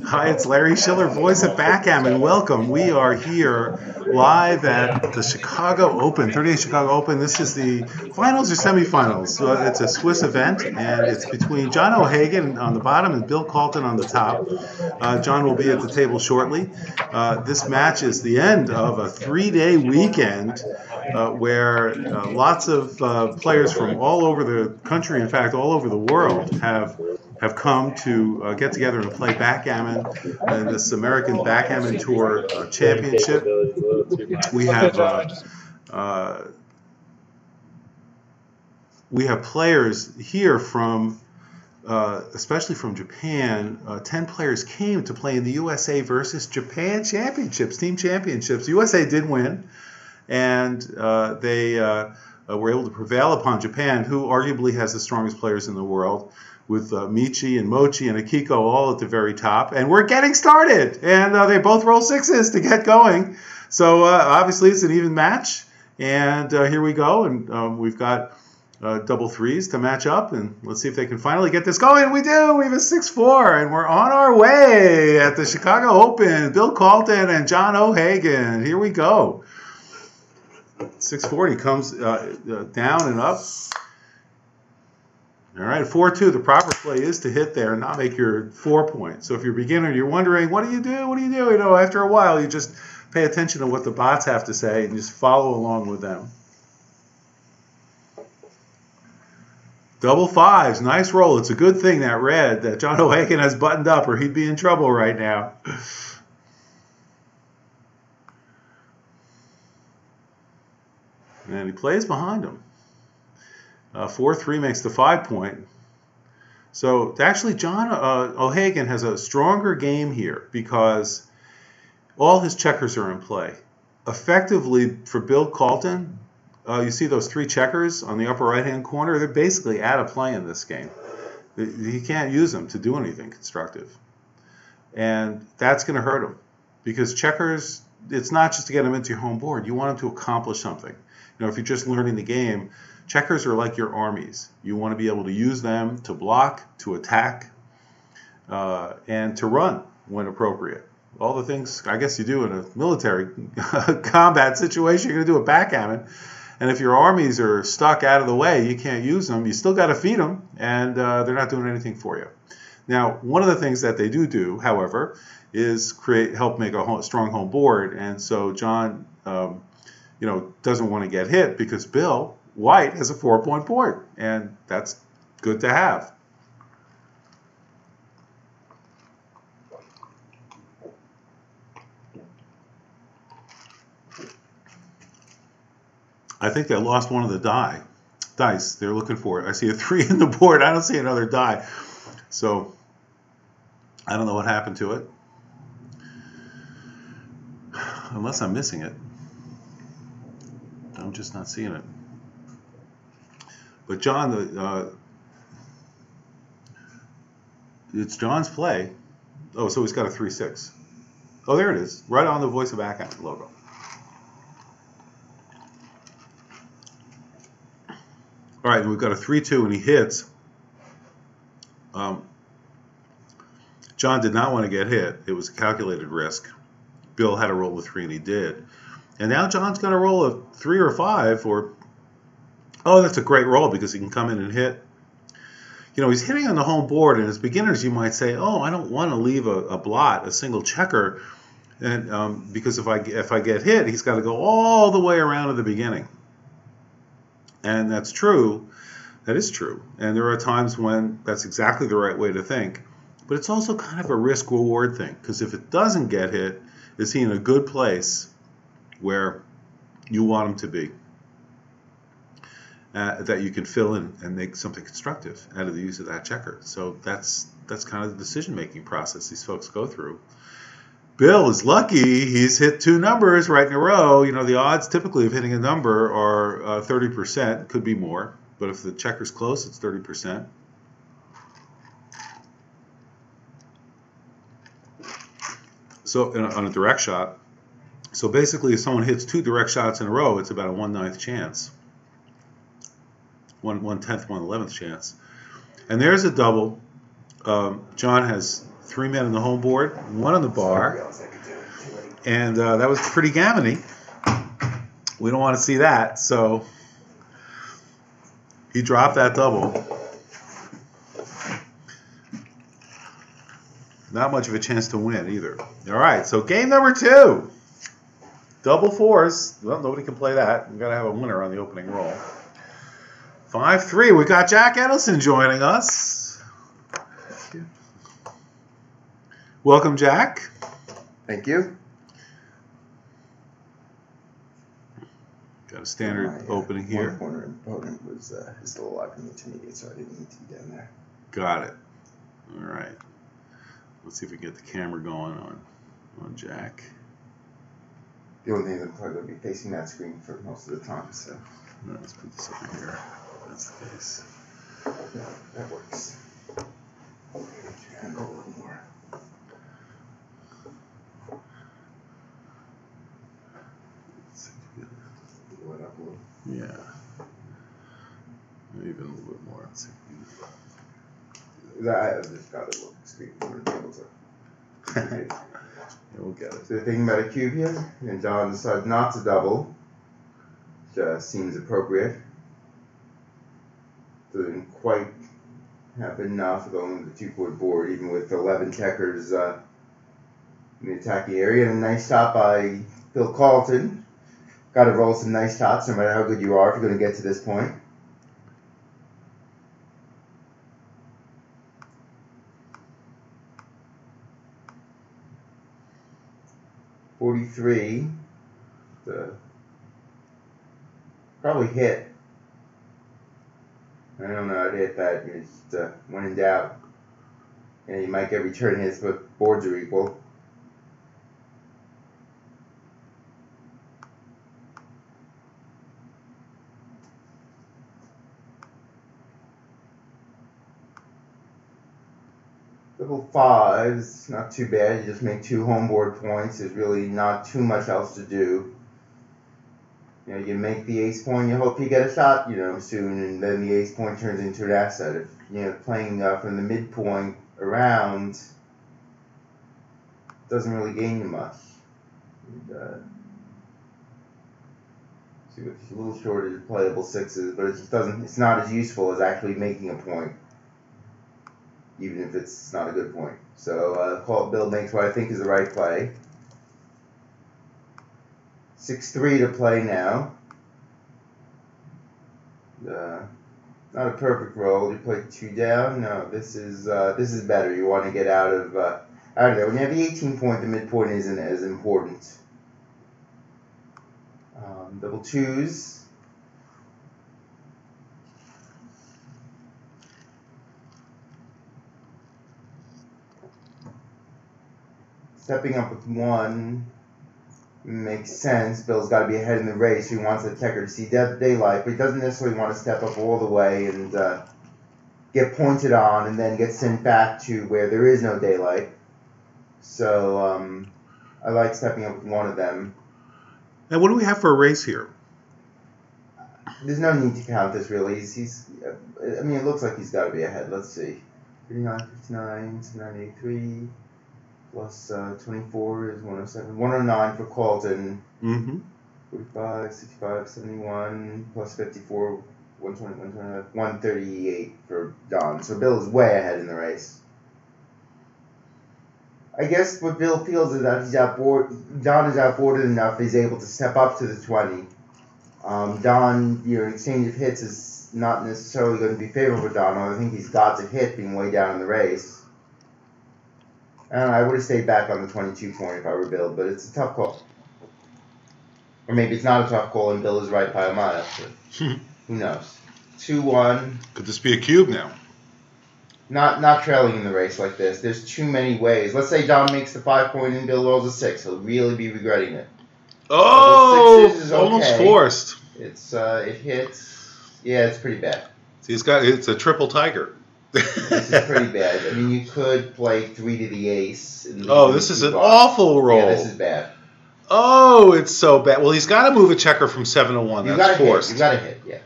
Hi, it's Larry Shiller, voice of Backgammon. Welcome. We are here live at the Chicago Open, 38th Chicago Open. This is the finals or semifinals. So it's a Swiss event, and it's between John O'Hagan on the bottom and Bill Calton on the top. John will be at the table shortly. This match is the end of a three-day weekend where lots of players from all over the country, in fact, all over the world, have come to get together and play backgammon in this American Backgammon Tour Championship. We have players here from, especially from Japan. 10 players came to play in the USA versus Japan Championships, team championships. USA did win, and they were able to prevail upon Japan, who arguably has the strongest players in the world, with Michi and Mochi and Akiko all at the very top. And we're getting started. And they both roll sixes to get going. So obviously it's an even match. And here we go. And we've got double threes to match up. And let's see if they can finally get this going. We do. We have a 6-4. And we're on our way at the Chicago Open. Bill Calton and John O'Hagan. Here we go. 640 comes down and up. All right, 4-2, the proper play is to hit there and not make your 4 points. So if you're a beginner and you're wondering, what do you do? What do you do? You know, after a while, you just pay attention to what the bots have to say and just follow along with them. Double fives, nice roll. It's a good thing that red that John O'Hagan has buttoned up, or he'd be in trouble right now. And he plays behind him. 4-3 makes the 5 point. So actually John O'Hagan has a stronger game here because all his checkers are in play. Effectively for Bill Calton, you see those 3 checkers on the upper right hand corner, they're basically out of play in this game. He can't use them to do anything constructive. And that's going to hurt him because checkers, it's not just to get him into your home board. You want him to accomplish something. You know, if you're just learning the game, checkers are like your armies. You want to be able to use them to block, to attack, and to run when appropriate. All the things I guess you do in a military combat situation, you're going to do a backgammon. And if your armies are stuck out of the way, you can't use them. You still got to feed them, and they're not doing anything for you. Now, one of the things that they do, however, is help make a strong home board. And so John, doesn't want to get hit because Bill White has a 4-point board, and that's good to have. I think they lost one of the dice. They're looking for it. I see a 3 in the board. I don't see another die. So I don't know what happened to it. Unless I'm missing it. I'm just not seeing it. But John, it's John's play. Oh, so he's got a 3-6. Oh, there it is, right on the Voice of Backgammon logo. All right, and we've got a 3-2, and he hits. John did not want to get hit. It was a calculated risk. Bill had to roll a 3, and he did. And now John's going to roll a 3 or a 5, or oh, that's a great roll because he can come in and hit. You know, he's hitting on the home board, and as beginners you might say, oh, I don't want to leave a blot, a single checker, and because if I get hit, he's got to go all the way around to the beginning. And that's true. That is true. And there are times when that's exactly the right way to think. But it's also kind of a risk-reward thing, because if it doesn't get hit, is he in a good place where you want him to be? That you can fill in and make something constructive out of the use of that checker. So that's kind of the decision-making process these folks go through. Bill is lucky. He's hit 2 numbers right in a row. You know, the odds typically of hitting a number are 30%, could be more. But if the checker's close, it's 30%. So on a direct shot. So basically, if someone hits 2 direct shots in a row, it's about a 1/9 chance. 1/10, 1/11 chance. And there's a double. John has 3 men on the home board, 1 on the bar. And that was pretty gammony. We don't want to see that, so he dropped that double. Not much of a chance to win either. All right, so game number 2. Double 4s. Well, nobody can play that. We've got to have a winner on the opening roll. 5-3. We got Jack Edelson joining us. Welcome, Jack. Thank you. Got a standard opening here. One corner opponent was still alive in the intermediate, so I didn't need to be down there. Got it. All right. Let's see if we can get the camera going on Jack. The only thing is I'm probably going to be facing that screen for most of the time, so. Let's put this over here. That's the case. Yeah, that works. Try and go a little more. Blow it up a little. Yeah. Maybe even a little bit more. Let's see. I just got a little screen for the able to. Yeah, we'll get it. So the thing about a cube here, and John decided not to double, which seems appropriate. Doesn't quite have enough going with the 2-point board, even with 11 checkers in the attacking area. And a nice shot by Phil Calton. Got to roll some nice shots no matter how good you are if you're going to get to this point. .43, probably hit. I don't know how to hit that. You just when in doubt. And you might get return hits, but boards are equal. Double 5s, not too bad. You just make 2 home board points. There's really not too much else to do. You know, you make the ace point, you hope you get a shot, soon, and then the ace point turns into an asset. If, playing from the midpoint around doesn't really gain you much. And, see, with a little shorter playable 6s, but it just doesn't. It's not as useful as actually making a point, even if it's not a good point. So Bill makes what I think is the right play. 6-3 to play now. Not a perfect roll. You play 2 down. No, this is better. You want to get out of there. When you have the 18 point, the midpoint isn't as important. Double 2s. Stepping up with 1 makes sense. Bill's got to be ahead in the race. He wants the checker to see daylight, but he doesn't necessarily want to step up all the way and get pointed on and then get sent back to where there is no daylight. So I like stepping up with 1 of them. Now, what do we have for a race here? There's no need to count this, really. I mean, it looks like he's got to be ahead. Let's see. 39, 59, 93. Plus 24 is 107. 109 for Calton. 45, 65, 71. Plus 54, 120, 125, 138 for Don. So Bill is way ahead in the race. I guess what Bill feels is that he's outboard. Don is outboarded enough. He's able to step up to the 20. Don, exchange of hits is not necessarily going to be favorable for Don. I think he's got to hit being way down in the race. I would have stayed back on the 22 point if I were Bill, but it's a tough call. Or maybe it's not a tough call and Bill is right by a mile. Who knows? 2-1. Could this be a cube now? Not trailing in the race like this. There's too many ways. Let's say Don makes the 5 point and Bill rolls a 6. He'll really be regretting it. Oh, is okay. Almost forced. It hits. Yeah, it's pretty bad. See, it's a triple tiger. This is pretty bad. I mean, you could play 3 to the ace. This is an awful roll. Yeah, this is bad. Oh, it's so bad. Well, he's got to move a checker from 7 to 1. That's forced. You got to hit, yeah.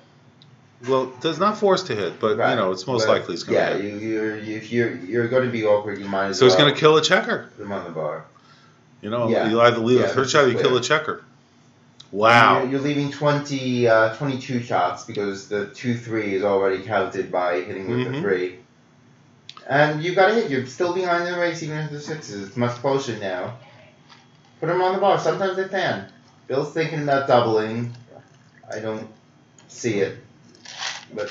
Well, it's not forced to hit, but Right. it's most likely it's going to hit. If you're going to be awkward, you might as So well. it's going to kill a checker. Put him on the bar. You either leave a third shot or you kill a checker. Wow. You're leaving 22 shots because the 2-3 is already counted by hitting with the 3. And you've got to hit. You're still behind in the race even if the 6s. It's much closer now. Put them on the bar. Sometimes they fan. Bill's thinking about doubling. I don't see it. But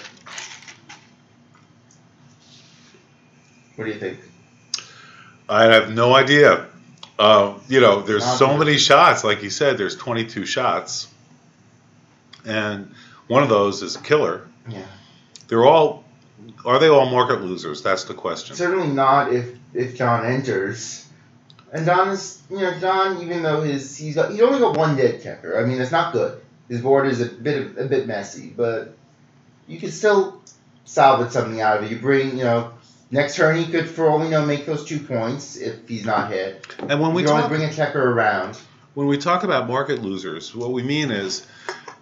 what do you think? I have no idea. There's so many shots. Like you said, there's 22 shots. And one of those is a killer. Yeah. Are they all market losers? That's the question. Certainly not if John enters. And John is, John, even though he's only got one dead checker. I mean, it's not good. His board is a bit messy, but you could still salvage something out of it. You bring, next turn he could, for all we know, make those 2 points if he's not hit. And when we bring a checker around. When we talk about market losers, what we mean is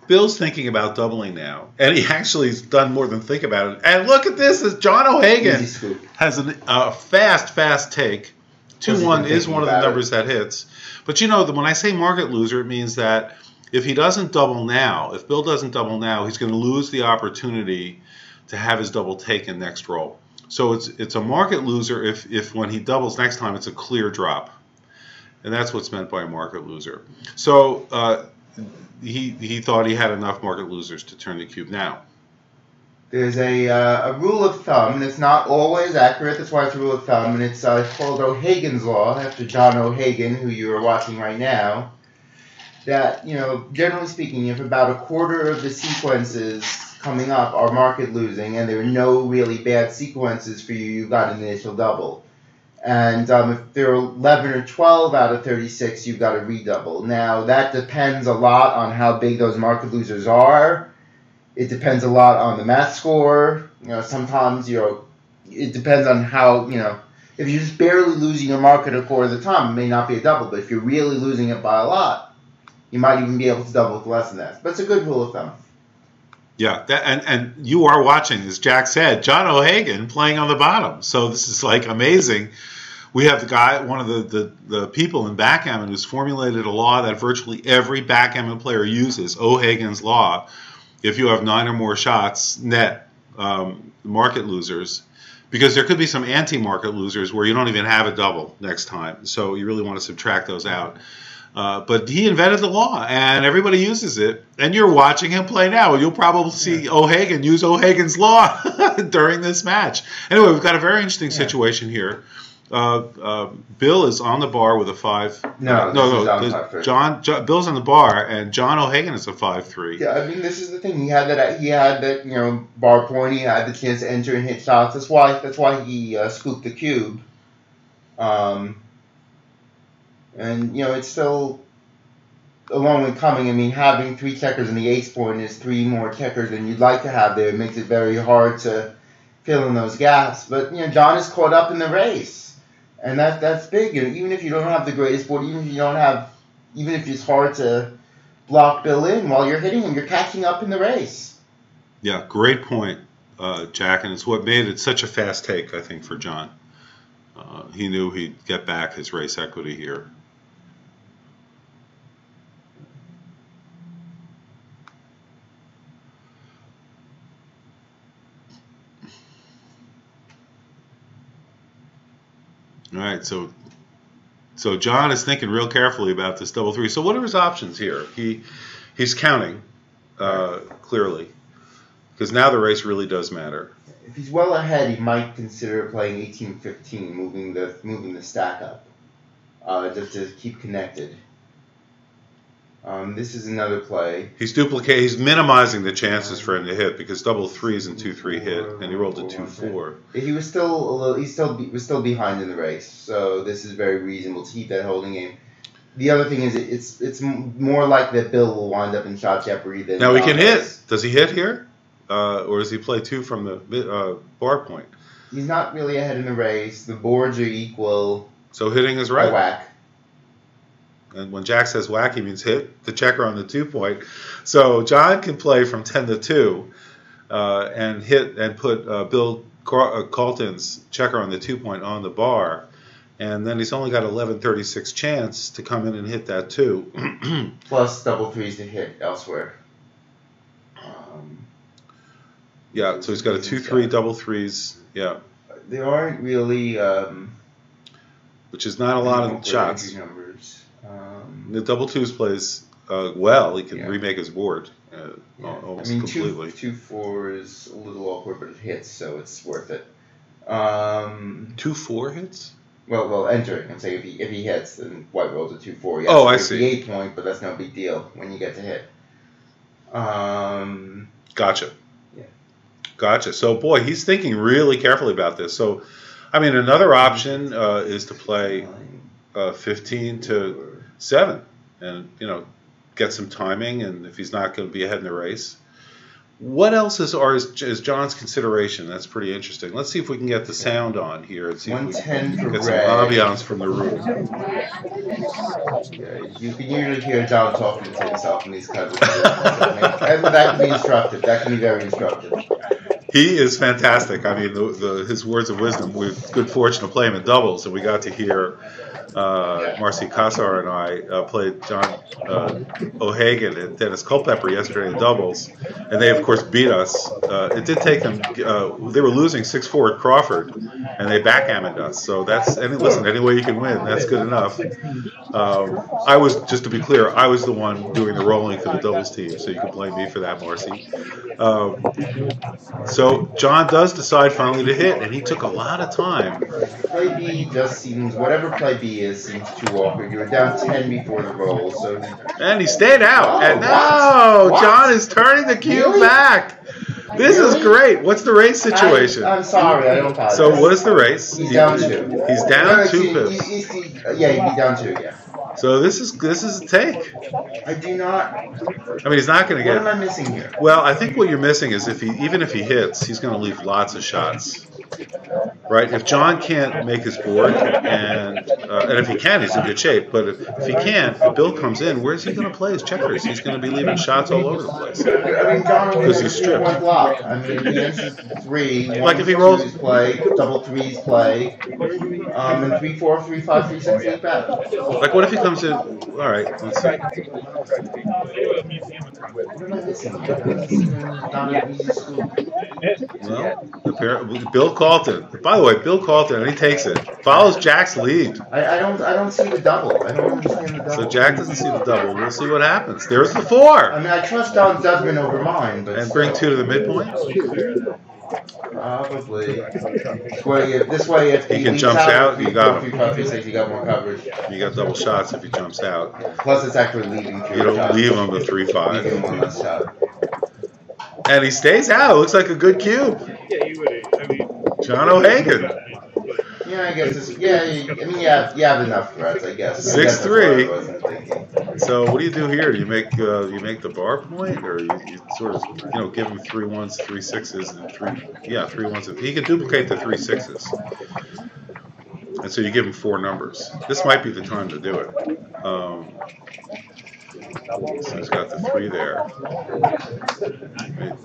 Bill's thinking about doubling now, and he actually has done more than think about it. And look at this: as John O'Hagan has a fast take. 2-1 is one of the numbers that hits. But when I say market loser, it means that if he doesn't double now, if Bill doesn't double now, he's going to lose the opportunity to have his double taken next roll. So it's a market loser if when he doubles next time, it's a clear drop. And that's what's meant by a market loser. So he thought he had enough market losers to turn the cube now. There's a rule of thumb, and it's not always accurate. That's why it's a rule of thumb, and it's called O'Hagan's Law, after John O'Hagan, who you are watching right now. That, generally speaking, if about a quarter of the sequences coming up are market losing, and there are no really bad sequences for you, you've got an initial double. And if there are 11 or 12 out of 36, you've got a redouble. Now, that depends a lot on how big those market losers are. It depends a lot on the math score. Sometimes, it depends on how, if you're just barely losing your market a quarter of the time, it may not be a double. But if you're really losing it by a lot, you might even be able to double with less than that. But it's a good rule of thumb. Yeah, and you are watching, as Jack said, John O'Hagan playing on the bottom. So this is like amazing. We have the guy, one of the people in backgammon who's formulated a law that virtually every backgammon player uses, O'Hagan's Law. If you have 9 or more shots net, market losers, because there could be some anti-market losers where you don't even have a double next time. So you really want to subtract those out. But he invented the law, and everybody uses it. And you're watching him play now. You'll probably see O'Hagan use O'Hagan's Law during this match. Anyway, we've got a very interesting situation here. Bill is on the bar with a 5. No. Bill's on the bar, and John O'Hagan is a 5-3. Yeah, I mean, this is the thing. He had that bar point. He had the chance to enter and hit shots. That's why he scooped the cube. And it's still a long way coming. I mean, having 3 checkers in the ace point is 3 more checkers than you'd like to have there. It makes it very hard to fill in those gaps. But John is caught up in the race. And that's big. Even if you don't have the greatest board, even if it's hard to block Bill in while you're hitting him, you're catching up in the race. Yeah, great point, Jack. And it's what made it such a fast take, I think, for John. He knew he'd get back his race equity here. All right, so John is thinking real carefully about this double 3. So what are his options here? He's counting clearly, because now the race really does matter. If he's well ahead, he might consider playing 18-15, moving the stack up, just to keep connected. This is another play. He's minimizing the chances for him to hit, because double 3s and 2-3 hit, and he rolled a 2-4. He was still behind in the race, so this is very reasonable to keep that holding game. The other thing is it's more likely that Bill will wind up in shot jeopardy than now. He can hit. Does he hit here, or does he play 2 from the bar point? He's not really ahead in the race. The boards are equal. So hitting is right. Whack. And when Jack says whack, he means hit the checker on the 2 point. So John can play from 10 to 2. and hit and put Bill Calton's checker on the 2-point on the bar. And then he's only got 1136 chance to come in and hit that 2. Plus double threes to hit elsewhere. Yeah, so he's got a 2-3 double threes. Yeah. There aren't really... which is not a lot of shots. Numbers. The double 2s plays well. He can remake his board almost completely. 2-4 is a little awkward, but it hits, so it's worth it. 2-4 hits? Well, entering. I'm saying if he hits, then white rolls a 2-4. Yes, I see. The 8-point, but that's no big deal when you get to hit. Gotcha. Yeah. Gotcha. So, boy, he's thinking really carefully about this. So, I mean, another option is to play 15-7 and, get some timing, and if he's not going to be ahead in the race. What else is John's consideration? That's pretty interesting. Let's see if we can get the sound on here and see if we can get some ambiance from the room. Yeah, you can usually hear John talking to himself in these kinds of things. And that can be instructive. That can be very instructive. He is fantastic. I mean, his words of wisdom. We've good fortune to play him in doubles, and we got to hear Marcy Kassar and I played John O'Hagan and Dennis Culpepper yesterday in doubles, and they, of course, beat us. It did take them. They were losing 6-4 at Crawford, and they backgammoned us. So listen, any way you can win, that's good enough. I was, just to be clear, I was the one doing the rolling for the doubles team, so you can blame me for that, Marcy. So John does decide finally to hit, and he took a lot of time. Play B just seems, whatever play B is, seems too awkward. You were down 10 before the roll, so... And he stayed out, and John is turning the cube back. This is great. What's the race situation? I'm sorry, I don't apologize. So what is the race? He's down 2. He's down 2 pips. He's down 2, yeah. So this is a take. I do not... I mean, he's not going to get... What am I missing here? Well, I think what you're missing is even if he hits, he's going to leave lots of shots. Right? If John can't make his board, and if he can, he's in good shape. But if he can't, if Bill comes in, where's he going to play his checkers? He's going to be leaving shots all over the place. I mean, John because he's stripped. One block. I mean, he enters 3. Like if he rolls, play, double 3s play, and 3-4, 3-5, 3-6 lead back. Like what if he comes in? All right, let's see. What am I missing? Not an easy school. Well, Bill Calton. By the way, Bill Calton, and he takes it. Follows Jack's lead. I don't see the double. I don't understand the double. So Jack doesn't see the double. We'll see what happens. There's the 4. I mean, I trust Don's judgment over mine, but and bring 2 to the midpoint. Probably. This way, if he can jump out, you got him. You got more coverage. You got double shots if he jumps out. Plus, it's actually leaving. You don't leave him the 3-5. Leave him one less shot. And he stays out. It looks like a good cube. Yeah, you would. I mean, John O'Hagan. Yeah, I guess it's, you have enough threats, I guess. 6-3. So what do you do here? You make the bar point, or you sort of give him 3 1s, 3 6s, and 3 1s. He can duplicate the 3 6s, and so you give him 4 numbers. This might be the time to do it. So he's got the 3 there.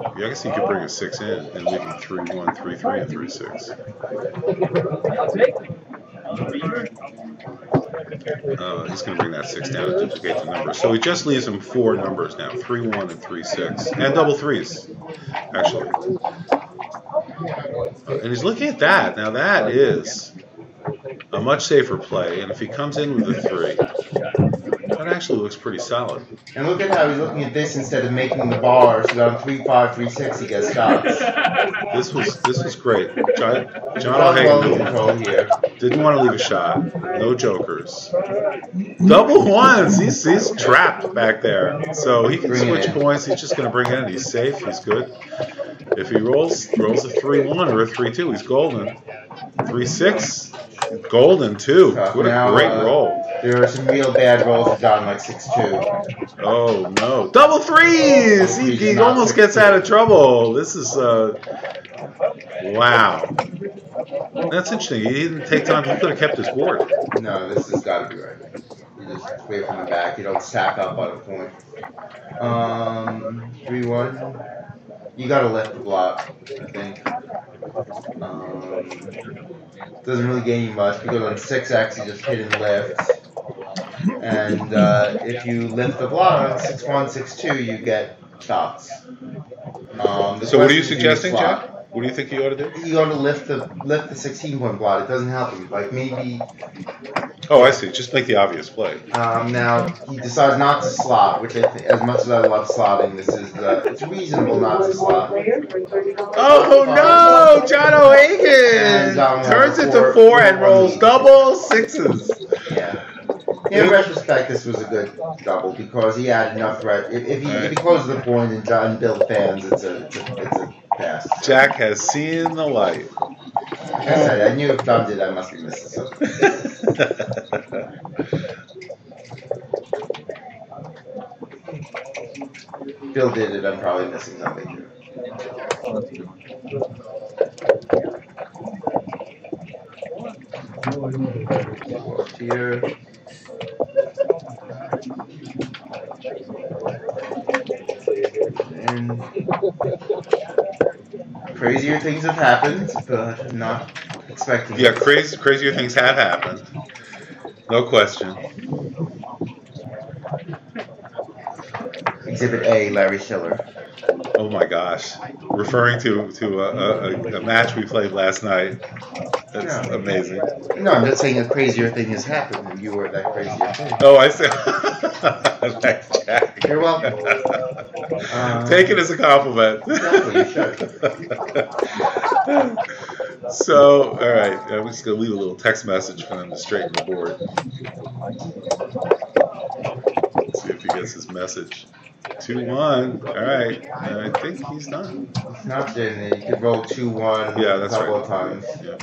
I guess he could bring a 6 in and leave him 3 1, 3 3, and 3 6. He's going to bring that 6 down and duplicate the numbers. So he just leaves him 4 numbers now: 3 1 and 3 6, and double 3s, actually. And he's looking at that. Now that is a much safer play. And if he comes in with a 3. That actually looks pretty solid. And look at how he's looking at this instead of making the bar. So on 3-5, 3-6, he gets stops. This was great. John O'Hagan didn't want to leave a shot. No jokers. Double 1s. He's trapped back there. So he can switch points. He's just going to bring it in. He's safe. He's good. If he rolls a 3-1 or a 3-2, he's golden. 3-6. Golden, too. What a great roll. There are some real bad rolls for John, like 6-2. Oh, no. Double 3s! He almost gets out of trouble. This is, wow. That's interesting. He didn't take time. He could have kept his board. No, this has got to be right. You just wait from the back. You don't stack up on a point. 3-1. You got to lift the block, I think. Doesn't really gain you much because on 6x you just hit and lift. And if you lift the block on 6-1, 6-2, you get shots. So what are you suggesting, Jack? What do you think you ought to do? You ought to lift the 16-point blot. It doesn't help him. Like maybe. Oh, I see. Just make the obvious play. Now he decides not to slot, which I think, as much as I love slotting, this is it's reasonable not to slot. Oh no! John O'Hagan turns it to 4 and rolls double sixes. Yeah. In retrospect, this was a good double because he had enough. If he closes the point and John Bill fans, it's a pass. Jack has seen the light. Like I said, I knew if John did, I must be missing something. Bill did it, I'm probably missing something. Go up here. And crazier things have happened, but not expecting. Yeah, crazier things have happened. No question. Exhibit A, Larry Shiller. Oh my gosh. Referring to a match we played last night. That's amazing. No, I'm just saying a crazier thing has happened, and you were that crazier thing. Oh, I see. Thanks, Jack. You're welcome. Take it as a compliment. Exactly, you should. So, all right. I'm just going to leave a little text message for them to straighten the board. Let's see if he gets his message. 2-1. All right. I think he's done. It's not Din. You could roll 2-1 a couple of times. Yeah.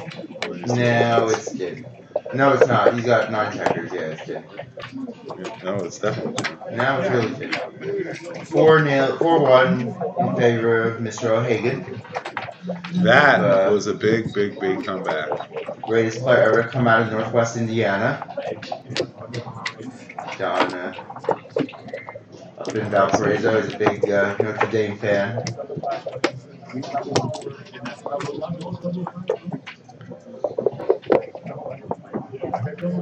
No, it's Din. No, it's not. He's got 9 checkers. Yeah, it's Din. No, it's definitely Din. Now it's really Din. 4-1 in favor of Mr. O'Hagan. That was a big comeback. Greatest player ever come out of Northwest Indiana. John up in Valparaiso is a big Notre Dame fan.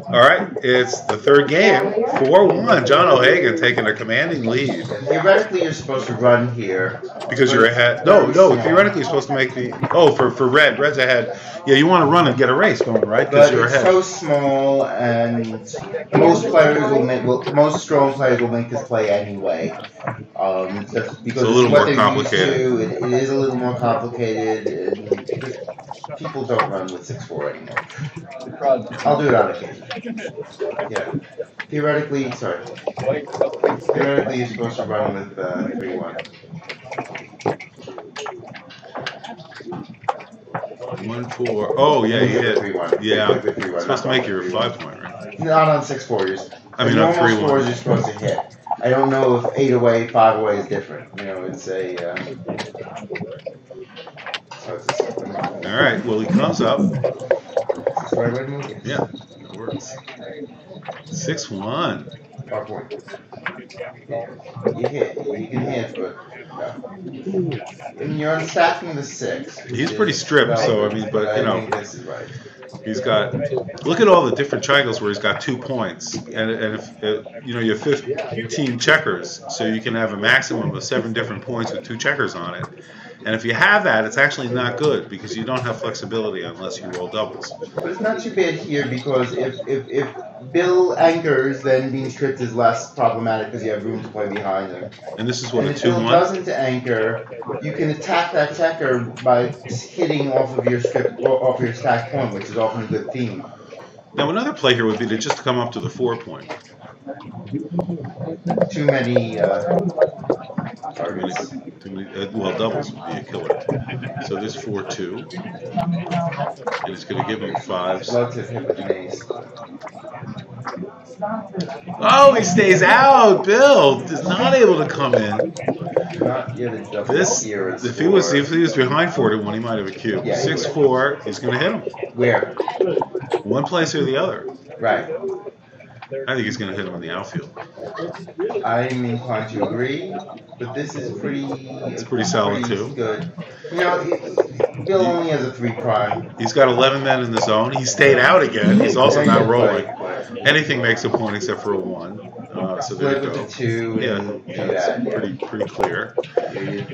All right, it's the third game. 4-1. John O'Hagan taking a commanding lead. Theoretically, you're supposed to run here. Because you're ahead. No. Theoretically, you're supposed to make the. Oh, for red. Red's ahead. Yeah, you want to run and get a race going, right? Because you're ahead. But it's so small, and most strong players will make this play anyway. Because it's a little more complicated. It is a little more complicated. And people don't run with 6-4 anymore. I'll do it on occasion. Yeah. Theoretically, you're supposed to run with 3-1. 1-4. Oh yeah, you hit. 3-1. Yeah, it's supposed to make your 5-point, right? Not on 6-4. I mean, on 3-1. Normal scores you're supposed to hit. I don't know if 8 away, 5 away is different. It's a. All right. Well, he comes up. Is this the right way to move? Yeah, it works. 6-1. 5 point. You can hit, but and you're unstacking the 6. He's pretty stripped, so I mean, but I think this is right. He's got. Look at all the different triangles where he's got 2 points, and if you have 15 checkers, so you can have a maximum of 7 different points with 2 checkers on it. And if you have that, it's actually not good because you don't have flexibility unless you roll doubles. But it's not too bad here because if Bill anchors, then being stripped is less problematic because you have room to play behind him. And this is what, and a 2-1? if Bill doesn't anchor, you can attack that checker by hitting off of your stack point, which is often a good theme. Now another play here would be to just come up to the 4-point. Too many targets. Well, doubles would be a killer. So this 4-2. And he's going to give him 5s. Love to hit with an ace. Oh, he stays out. Bill is not able to come in. Not yet a double. If he was behind 4-1, he might have a cube. Yeah, 6-4, he's going to hit him. Where? One place or the other. Right. I think he's going to hit him in the outfield. I'm inclined to agree, but this is pretty. It's pretty solid too. Good. You know, Bill only has a 3 prime. He's got 11 men in the zone. He stayed out again. He's also not rolling. Anything makes a point except for a 1. So there you go. The 2 it's pretty clear.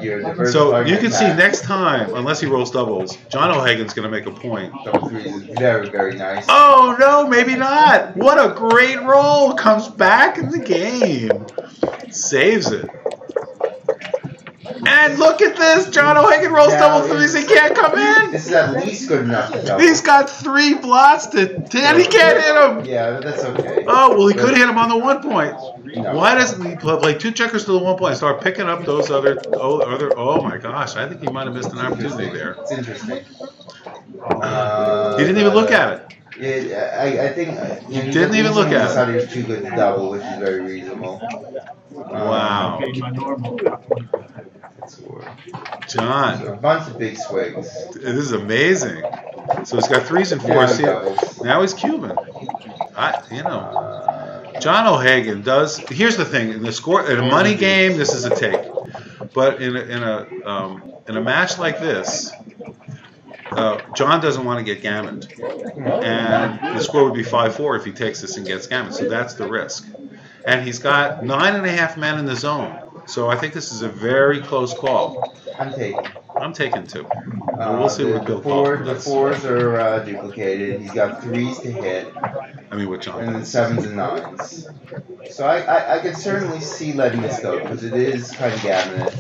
You're So you can see next time, unless he rolls doubles, John O'Hagan's going to make a point. Double 3 is very, very nice. Oh no, maybe not. What a great roll! Comes back in the game, saves it. And look at this! John O'Hagan rolls double 3s. He can't come in. This is at least good enough to double. He's got 3 blots and he can't hit him. Yeah, but that's okay. Oh well, he could hit him on the 1 point. No. Why doesn't he play 2 checkers to the 1 point and start picking up those other? Oh my gosh! I think he might have missed an opportunity there. It's interesting. He didn't even look at it. Yeah, I think he didn't even look at it. He thought he was too good to double, which is very reasonable. Wow. John. A bunch of big swigs. This is amazing. So he's got 3s and 4s. Now he's Cuban. John O'Hagan does. Here's the thing: in a money game, this is a take. But in a match like this, John doesn't want to get gammoned, and the score would be 5-4 if he takes this and gets gammoned. So that's the risk. And he's got 9.5 men in the zone. So I think this is a very close call. I'm taking 2. We'll see what Bill calls. The 4s are duplicated. He's got 3s to hit. I mean, what John? And then 7s and 9s. So I could certainly see letting this go because it is kind of gammonish.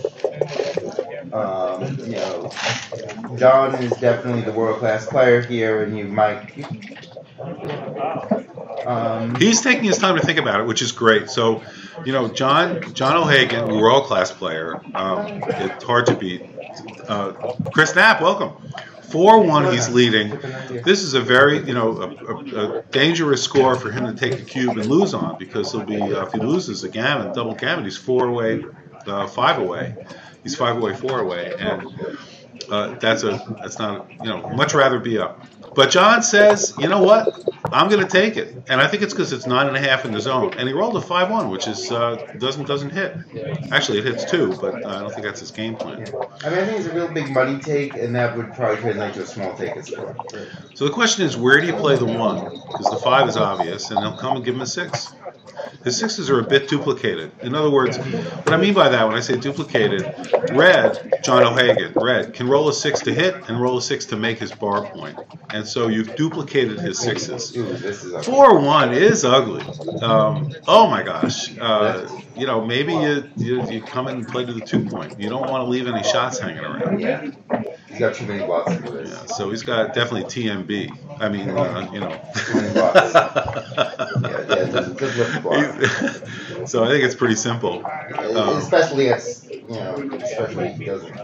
John is definitely the world-class player here, and you might. He's taking his time to think about it, which is great. So, John O'Hagan, world-class player. It's hard to beat. Chris Knapp, welcome. 4-1, he's leading. This is a very, a dangerous score for him to take a cube and lose on because he'll be, if he loses a gammon, double gammon, he's 4 away, 5 away. He's 5 away, 4 away, and that's not, much rather be up. But John says, you know what? I'm going to take it, and I think it's because it's 9.5 in the zone, and he rolled a 5-1, which is doesn't hit. Actually, it hits 2, but I don't think that's his game plan. I think it's a real big money take, and that would probably translate to a small take as well. So the question is, where do you play the 1? Because the 5 is obvious, and they'll come and give him a 6. His 6s are a bit duplicated. In other words, what I mean by that when I say duplicated, John O'Hagan, can roll a 6 to hit and roll a 6 to make his bar point. And so you've duplicated his 6s. 4-1 is ugly. Oh my gosh. Maybe you come in and play to the 2 point. You don't want to leave any shots hanging around. Yeah. He's got too many blocks to do this. Yeah, so he's got definitely TMB. I mean, Too many blocks. So I think it's pretty simple. Especially he doesn't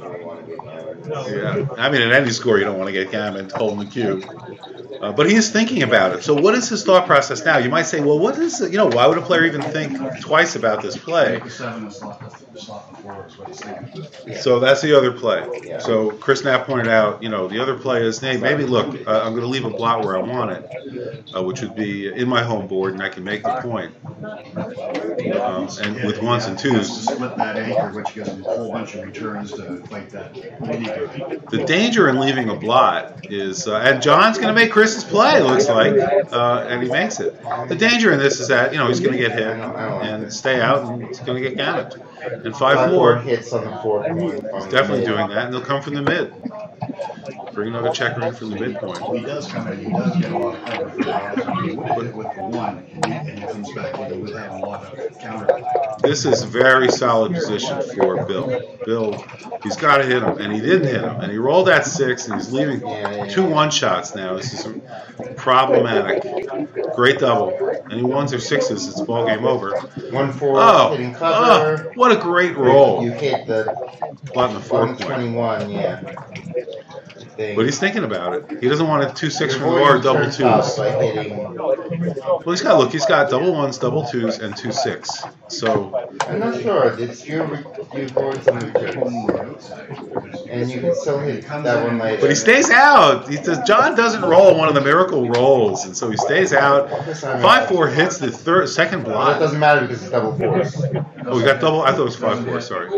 really want to get gammoned. Yeah, I mean, at any score you don't want to get gammoned holding the cube. But he's thinking about it. So what is his thought process now? You might say, well, what is it? Why would a player even think twice about this play? So that's the other play. Yeah. So Chris Knapp pointed out, the other play is, hey, maybe look, I'm going to leave a blot where I want it, which would be in my home board, and I can make the point. And with 1s and 2s. Split that anchor, which gives him a whole bunch of returns to fight that mini game. The danger in leaving a blot is, and John's going to make Chris's play, looks like, and he makes it. The danger in this is that, he's going to get hit and stay out, and he's going to get gammoned. And 5-4 hits on the 4 point. He's definitely doing that, and they'll come from the mid. Bring another checker in from the midpoint. He does come in. He does get a lot of cover for that. He would hit it with the 1, and he comes back in with a lot of counter. This is very solid position for Bill. Bill, he's got to hit him, and he didn't hit him. And he rolled that 6, and he's leaving 2 1-shots now. This is problematic. Great double. Any 1s or 6s, it's ball game over. 1-4, hitting cover. What a great roll. You hit the blot in the 4 point. 121, yeah. But he's thinking about it. He doesn't want a 2-6 from the bar, double 2s. Well, he's got double 1s, double 2s, and 2-6. So I'm not sure. It's your voice on the returns. And you can still hit that one later. But he stays out. He says John doesn't roll one of the miracle rolls, and so he stays out. 5-4 hits the second Well, block. it doesn't matter because it's double fours. Oh, we got double. I thought it was 5-4. Sorry.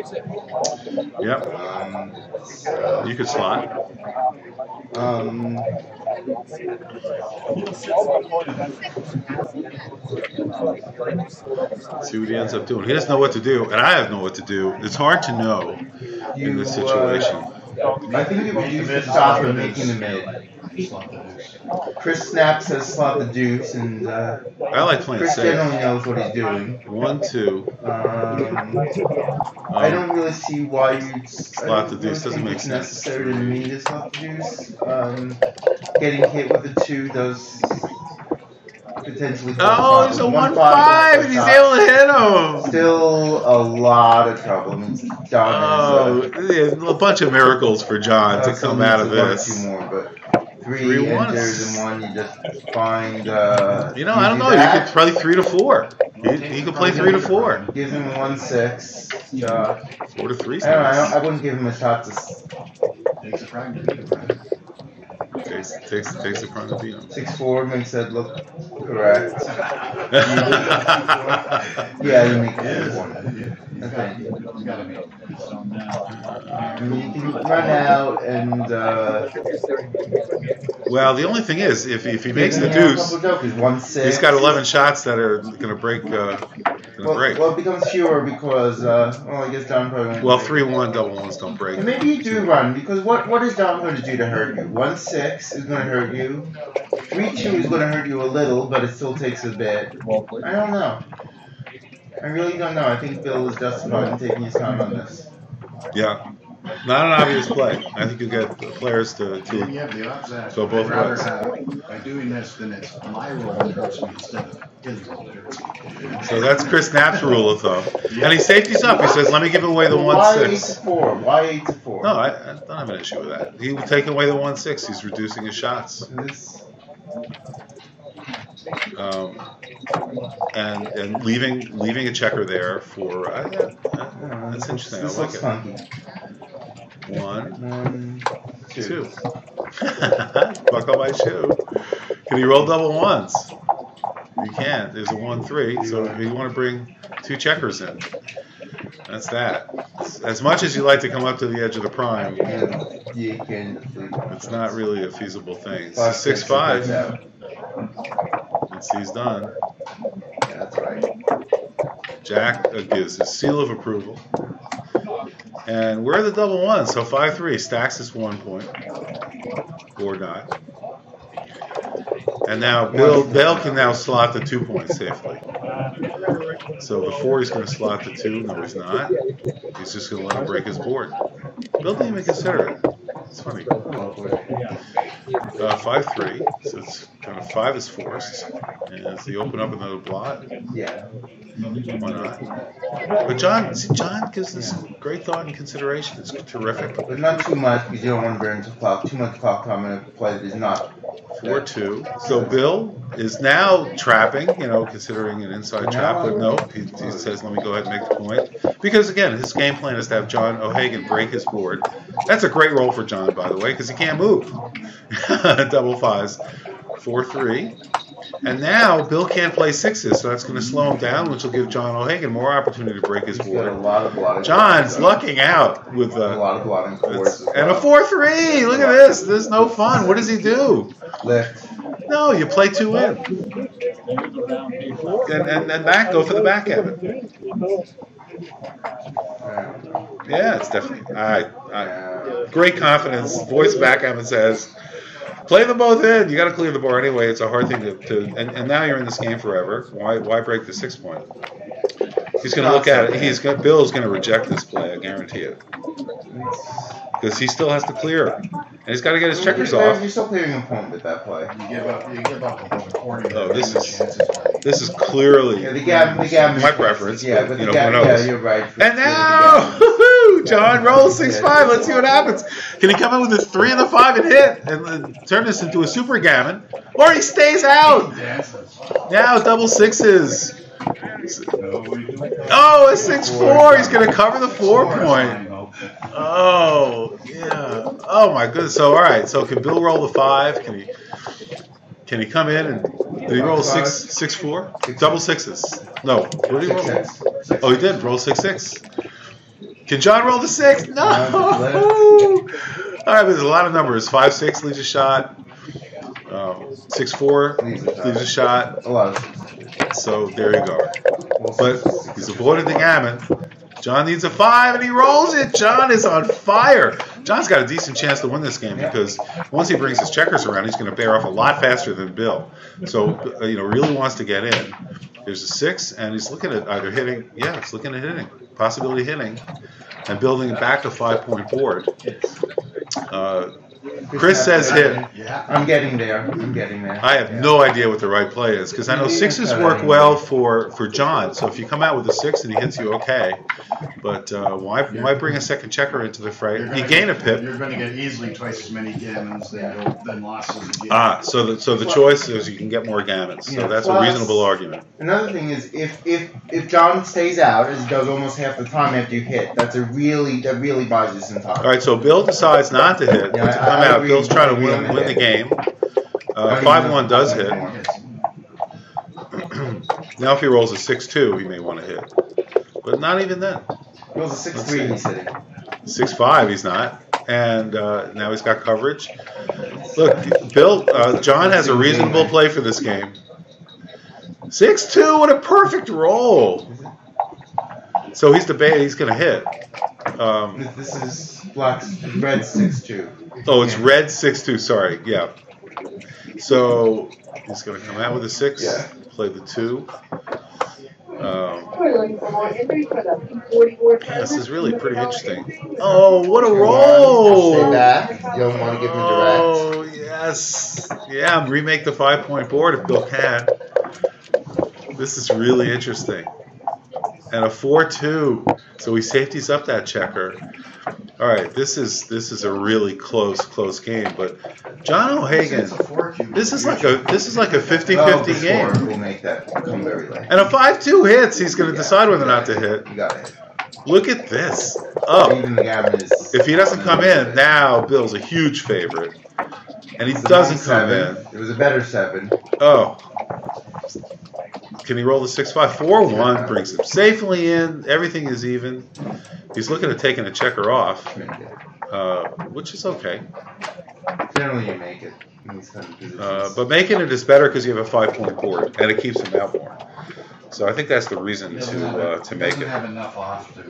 Yep. You could slot. See what he ends up doing. He doesn't know what to do, and I don't know what to do. It's hard to know in this situation. I think you would use the stop and making the mid. Chris Snap says slot the deuce, and I like playing Chris safe. generally knows what he's doing. 1-2. I don't really see why you'd slot the deuce. Doesn't make it's sense. necessary to me to slot the deuce. Getting hit with the 2 does potentially. Oh, he's a 1-5, and he's able to hit him. Still a lot of trouble. I mean, John is a bunch of miracles for John to come out of this. 2 more, but 3 enters and 1. You just find. I don't know. You could probably 3 to 4. He could play 3 to 4. Give him 1-6. 4 to 3. I wouldn't give him a shot to. Takes a prime to beat him. Takes the prime to beat him. 6-4 makes that look correct. Yeah, you make it 1. Okay. You gotta make it. You can run out and. Well, the only thing is, if he makes the deuce, he's got 11 shots that are going to break. Well, it becomes fewer because, I guess John probably won't. Well, 3-1 double ones don't break. And maybe you do run because what is John going to do to hurt you? 1-6 is going to hurt you. 3-2 is going to hurt you a little, but it still takes a bit. I don't know. I really don't know. I think Bill is justified in taking his time on this. Yeah. Not an obvious play. I think you get players to go both ways. By doing this, then it's my role that hurts me instead of his role that hurts me. So that's Chris Knapp's rule of thumb. And he safeties up. He says, let me give away the 1-6. Why 8-4? Why 8-4? No, I don't have an issue with that. He will take away the 1-6. He's reducing his shots. And leaving a checker there for that's interesting. I like it. Funky. 1, 2. Buckle my shoe. Can he roll double ones? He can't. There's a 1-3. So you want to bring 2 checkers in. That's that. As much as you like to come up to the edge of the prime, it's not really a feasible thing. It's 6-5. Once he's done. Yeah, that's right. Jack gives his seal of approval. And we're the double ones, so 5-3 stacks his 1 point. Or not. And now Bill can now slot the 2 points safely. So before he's going to slot the 2, no he's not. He's just going to let him break his board. Bill didn't even consider it. It's funny. 5-3, so it's kind of 5 is forced. And as he open up another blot, yeah, why not? But John gives this great thought and consideration. It's terrific. But not too much because you don't want to burn too much clock time in a play that is not. 4-2. So Bill is now trapping, considering an inside trap, but no, he says, let me go ahead and make the point. Because again, his game plan is to have John O'Hagan break his board. That's a great roll for John, by the way, because he can't move. Double 5s. 4-3. And now Bill can't play 6s, so that's going to slow him down, which will give John O'Hagan more opportunity to break his board. John's lucking out with a lot of blotting fours. And a 4-3. Look at this. This is no fun. What does he do? Lift. No, you play 2 in. And back, go for the backgammon. Yeah, it's definitely. Great confidence. Voice backgammon says, play them both in. You got to clear the bar anyway. It's a hard thing to and now you're in this game forever. Why break the 6 point? He's going to look at it. Bill's going to reject this play. I guarantee it. Because he still has to clear, and he's got to get his checkers off. You're still clearing a point with that play. You give up the corner. Oh, this is clearly my preference. Yeah, but who knows? Yeah, you're right. And now, John rolls 6-5. Let's see what happens. Can he come in with a 3 and a 5 and hit, and turn this into a super gammon, or he stays out? Now double 6s. Oh, a 6-4. He's going to cover the 4 point. know. Oh, yeah. Oh, my goodness. So, all right. So, can Bill roll the 5? Can he come in and did he roll 6-4? Double sixes. No. What did he roll? 6-6. Oh, he did roll 6-6. Can John roll the 6? No. All right, but there's a lot of numbers. 5-6 leaves a shot. 6-4 leaves a shot. A lot of. So there you go. But he's avoided the gammon. John needs a 5 and he rolls it. John is on fire. John's got a decent chance to win this game because once he brings his checkers around, he's going to bear off a lot faster than Bill. So, really wants to get in. There's a 6 and he's looking at either hitting. Yeah, he's looking at hitting. Possibility hitting and building back a 5-point board. Chris says hit. I'm getting there. I have no idea what the right play is because I know 6s work well for John. So if you come out with a 6 and he hits you, okay. But why bring a second checker into the fray? You gain a pip. You're going to get easily twice as many gammons than losses. So the choice is you can get more gammons. So that's a reasonable argument. Another thing is if John stays out, as he does almost half the time after you hit, that really buys you some time. All right, so Bill decides not to hit, but to come out. Bill's trying to win the game. 5-1 does hit. Now if he rolls a 6-2, he may want to hit. But not even then. He rolls a 6-3, he's hitting. 6-5, he's not. And now he's got coverage. Look, John has a reasonable play for this game. 6-2, what a perfect roll. So he's debating, he's going to hit. This is red 6-2. Oh, it's red 6-2. Sorry, yeah. So he's going to come out with a 6. Yeah. Play the 2. This is really pretty interesting. Oh, what a roll! Stay back. You don't want to give him direct. Oh, yes. Yeah, remake the 5-point board if Bill can. This is really interesting. And a 4-2. So he safeties up that checker. All right, this is a really close game, but John O'Hagan, this is like a 50-50 game. We'll make that come very late. And a 5-2 hits, he's going to decide whether or not to hit. You got it. Look at this. Oh, Even the gammon is. if he doesn't come in, now Bill's a huge favorite, and he doesn't come in. It was a better 7. Oh. Can he roll the 6-5? 4-1 brings him safely in. Everything is even. He's looking at taking a checker off, which is okay. Generally, you make it in these kind of positions. But making it is better because you have a 5-point board, and it keeps him out more. So I think that's the reason to make Doesn't it. have enough off to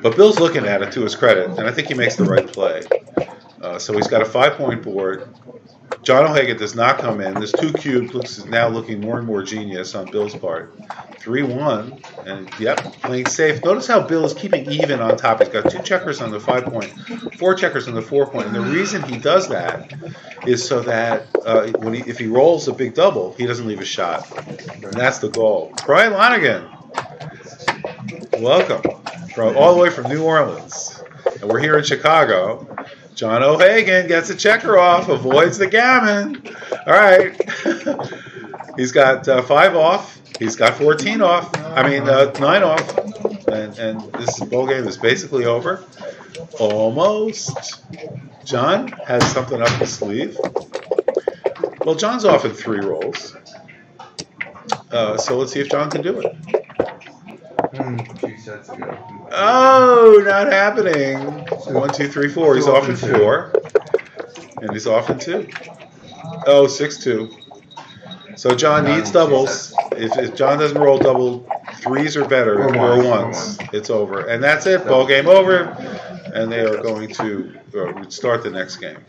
But Bill's looking at it to his credit, and I think he makes the right play. So he's got a 5-point board. John O'Hagan does not come in. This 2 cubed is now looking more and more genius on Bill's part. 3-1, and yep, playing safe. Notice how Bill is keeping even on top. He's got 2 checkers on the 5-point, 4 checkers on the 4-point, and the reason he does that is so that if he rolls a big double, he doesn't leave a shot, and that's the goal. Brian Lonigan, welcome all the way from New Orleans, and we're here in Chicago. John O'Hagan gets a checker off, avoids the gammon. All right. He's got 5 off. He's got 14 off. 9 off. And this ball game is basically over. Almost. John has something up his sleeve. Well, John's off in 3 rolls. So let's see if John can do it. 2 sets ago. Oh, not happening. 1, 2, 3, 4. He's off in 4. And he's off in 2. Oh, 6-2. So John needs doubles. If John doesn't roll double 3s or better, or 1s, it's over. And that's it. Ball game over. And they are going to start the next game.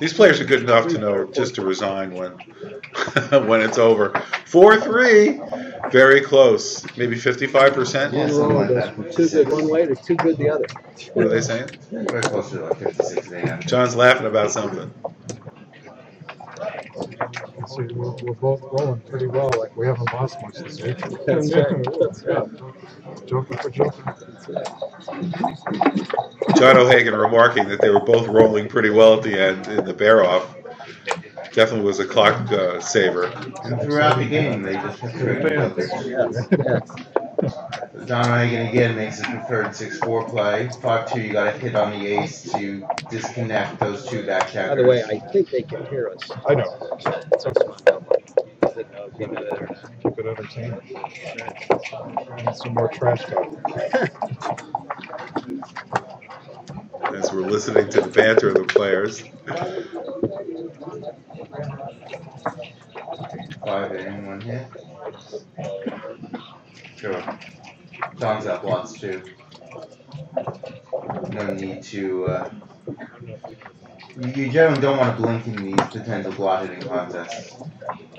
These players are good enough to know just to resign when when it's over. 4-3. Very close. Maybe 55%. Yeah, something like that. Too good one way or too good the other. What are they saying? We're closer to like 56 a.m. John's laughing about something. So we're both rolling pretty well. Like we haven't lost much this week. That's right. That's right. Joker for Joker. John O'Hagan remarking that they were both rolling pretty well at the end in the bear-off. Definitely was a clock saver. And throughout the game, they just have to Yes. John O'Hagan again makes his preferred 6-4 play. 5-2, you got to hit on the ace to disconnect those two back checkers. By the way, I think they can hear us. I know. It's on my mobile. Didn't know if you knew that or not. Keep it entertaining. And some more trash talk. As we're listening to the banter of the players. 5 in, 1 hit. Sure. John's got lots too. No need to. You generally don't want to blink in these potential blot hitting contests.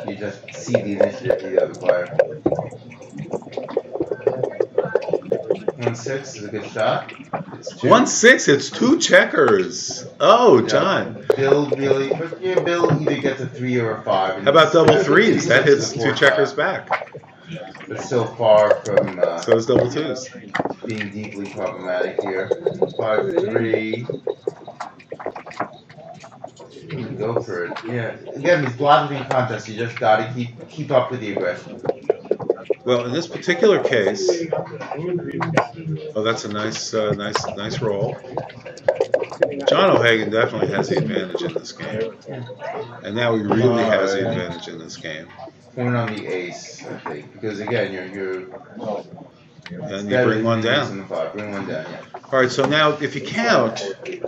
You just see the initiative of the other player. 1-6 is a good shot. It's 1-6, it's 2 checkers. Oh, John. Bill really, but yeah, Bill either gets a 3 or a 5. How about double threes? That hits 2 checkers back. But still far from So is double twos. being deeply problematic here. 5-3. Go for it. Yeah. Again, these blot hitting contests, you just gotta keep up with the aggression. Well, in this particular case, oh, that's a nice roll. John O'Hagan definitely has the advantage in this game, and now he really has the advantage in this game. Point on the ace, I think, because again, you're And you bring one down. Bring one down, yeah. All right, so now if you count,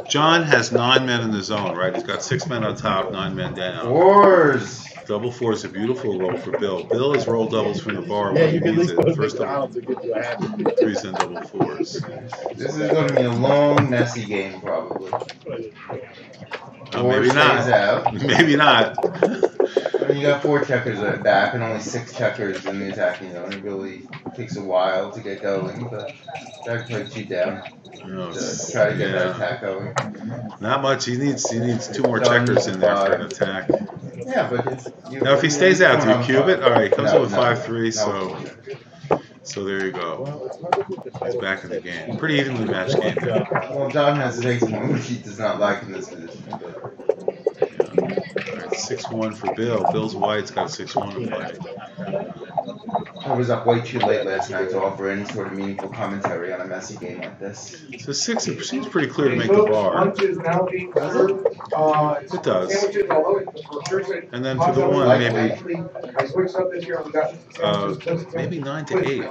John has 9 men in the zone, right? He's got 6 men on top, 9 men down. Fours. Double 4 is a beautiful roll for Bill. Bill has rolled doubles from the bar Yeah, when he you can at needs least it. put First the double dial to get you a happy. 3s and double 4s. This is going to be a long, messy game, probably. Maybe not. Stays out. Maybe not. I mean, you got 4 checkers at back and only 6 checkers in the attacking zone. It really takes a while to get going, but that plays you down No, to try to get that attack going. not much. He needs 2 more checkers in there for an attack. Yeah, but it's... Now, if he stays out, do you cube it? All right, he comes No, up with no. 5-3, No. so there you go. He's back in the game. Pretty evenly matched game. Well, John has an ace point, which he does not like in this position. But... All right, 6-1 for Bill. Bill's white's got a 6-1 to play. I was up way too late last night to offer any sort of meaningful commentary on a messy game like this. So 6, it seems pretty clear to make the bar. Lunch is now being served. It does. Sandwiches, although it's for sure. And then for the 1, maybe I switched up this year. We got maybe 9 to 8 you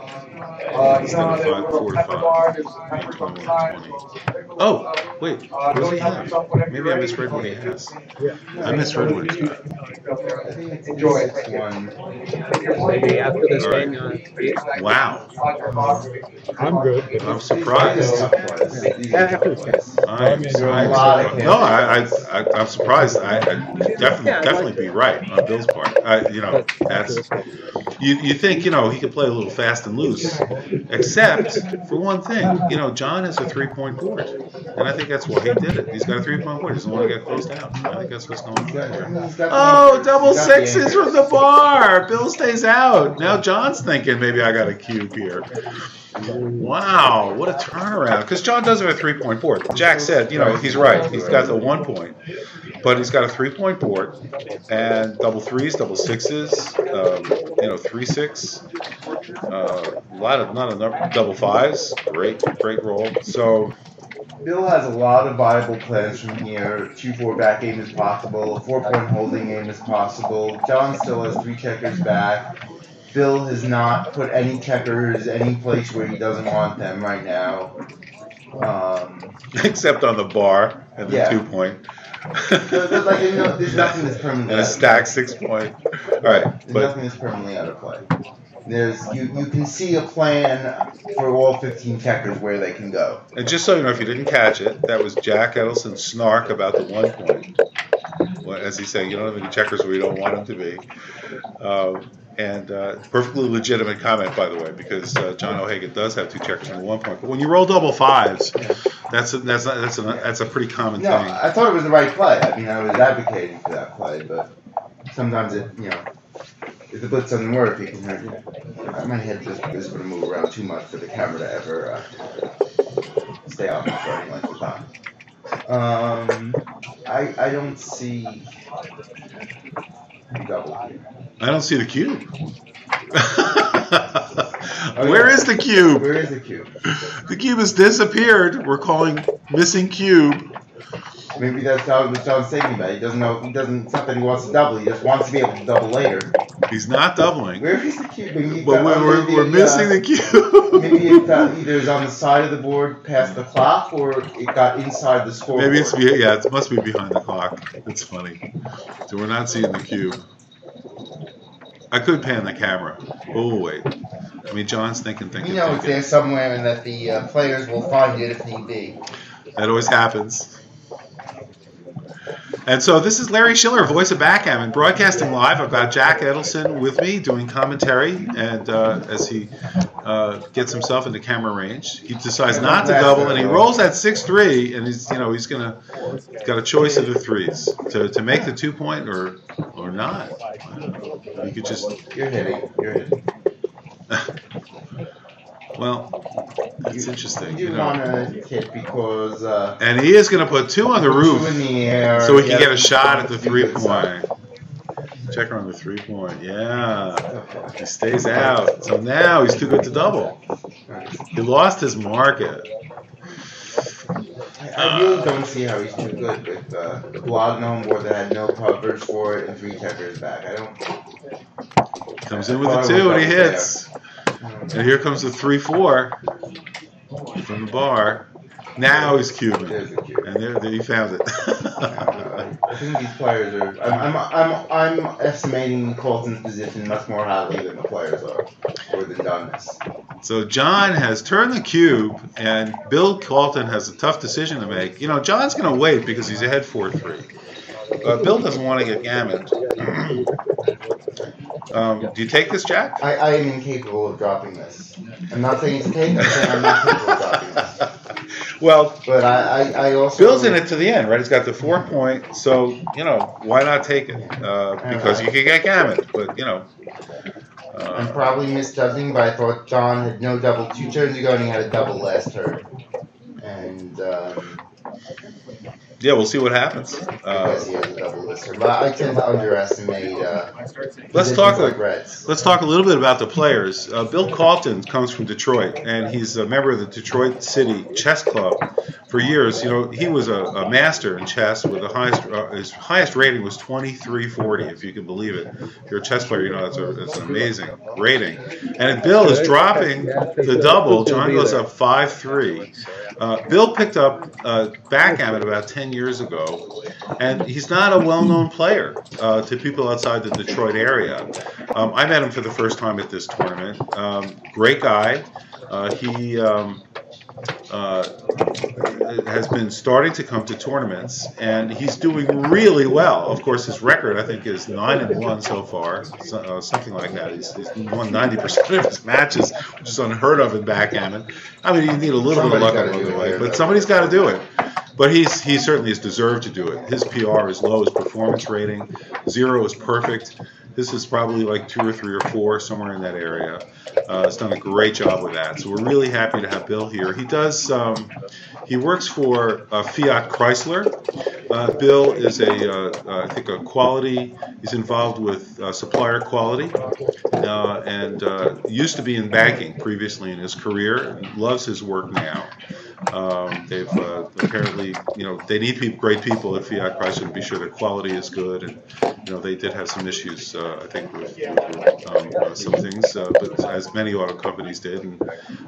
instead of 4 to 5. 21 to 20. Oh, wait, what does he have? Maybe I misread what he has. I misread what he's got. I think it's Enjoy it. 6-1. Maybe after this All right. game, Wow, I'm good. I'm surprised. after this game. I'm surprised. No, I'm surprised. I'd definitely be right on Bill's part. That's you think he could play a little fast and loose, except for one thing. John has a 3-point board, and I think that's why he did it. He's got a 3-point board. He doesn't want to get closed out. I think that's what's going on there. Oh, double 6s from the bar. Bill stays out. Now John's thinking maybe I got a cube here. Wow, what a turnaround. Because John does have a 3-point board. Jack said, he's right. He's got the 1 point. But he's got a 3-point board. And double 3s, double 6s, 3-6. Not enough double 5s. Great roll. So Bill has a lot of viable plans from here. 2-4 back game is possible. A 4-point holding game is possible. John still has 3 checkers back. Bill has not put any checkers any place where he doesn't want them right now. except on the bar and the Yeah. 2-point. There's nothing that's permanently And a out of stack play. 6-point. All right, There's but nothing that's permanently out of play. You can see a plan for all 15 checkers where they can go. and just so you know, if you didn't catch it, that was Jack Edelson's snark about the 1 point. Well, as he's saying, you don't have any checkers where you don't want them to be. And perfectly legitimate comment, by the way, because John O'Hagan does have 2 checkers and a 1 point. But when you roll double 5s, that's a pretty common No, thing. I thought it was the right play. I mean, I was advocating for that play, but sometimes if the blitz doesn't work, it can hurt you. My head just is going to move around too much for the camera to ever stay on my starting length of time. I don't see double here. I don't see the cube. Oh, Where yeah. is the cube? Where is the cube? The cube has disappeared. We're calling missing cube. Maybe that's what John's thinking about. He doesn't know. It's not that he wants to double. He just wants to be able to double later. He's not doubling. Where is the cube? Maybe But we're missing the cube. Maybe it either is on the side of the board past the clock, or it got inside the scoreboard. Maybe it must be behind the clock. It's funny. So we're not seeing the cube. I could pan the camera. Oh wait. I mean, John's thinking. You know it's there somewhere, and that the players will find it if need be. That always happens. And so this is Larry Shiller, voice of Backgammon, broadcasting live. I've got Jack Edelson with me doing commentary, and as he gets himself into camera range, he decides not to double, and he rolls at 6-3, and he's got a choice of the threes to make the 2-point or not. You could just You're hitting. Well, that's interesting. You want to hit because. And he is going to put 2 on the roof, in the air, so he can get a shot at the 3-point. Checker on the 3-point. Yeah, he stays out. So now he's too good to double. He lost his market. I really don't see how he's too good with the blog known board that had no coverage for it and 3 checkers back. I don't. Comes in with the 2 and he hits. And here comes the 3-4 from the bar. Now he's cubing, and there he found it. I think these players are. I'm estimating Calton's position much more highly than the players are, or than Donna's. So John has turned the cube, and Bill Calton has a tough decision to make. You know, John's going to wait because he's ahead 4-3. Bill doesn't want to get gammoned. Do you take this, Jack? I am incapable of dropping this. I'm not saying it's a take. I'm saying I'm not capable of dropping this. Well, but I also. Bill's in it to the end, right? He's got the 4-point, so why not take it? Because you can get gammoned, but I'm probably misjudging, but I thought John had no double 2 turns ago, and he had a double last turn. And yeah, we'll see what happens. I guess he has a double this turn, but I tend to underestimate. Let's talk a little bit about the players. Bill Calton comes from Detroit, and he's a member of the Detroit City Chess Club for years. You know, he was a master in chess with the highest. His highest rating was 2340, if you can believe it. If you're a chess player, you know that's an amazing rating. And Bill is dropping the double. John goes up 5-3. Bill picked up backgammon about 10 years ago, and he's not a well-known player to people outside the Detroit area. I met him for the first time at this tournament. Great guy. He has been starting to come to tournaments, and he's doing really well. Of course, his record, I think, is 9-1 so far, something like that. He's won 90% of his matches, which is unheard of in backgammon. I mean, you need a little bit of luck along the way, but somebody's got to do it. But he certainly has deserved to do it. His PR is low, his performance rating 0 is perfect. This is probably like 2 or 3 or 4, somewhere in that area. He's done a great job with that. So we're really happy to have Bill here. He does. He works for Fiat Chrysler. Bill is I think a quality. He's involved with supplier quality, and used to be in banking previously in his career. Loves his work now. They've apparently, they need great people at Fiat Chrysler to be sure their quality is good, and they did have some issues, I think, with some things, but as many auto companies did,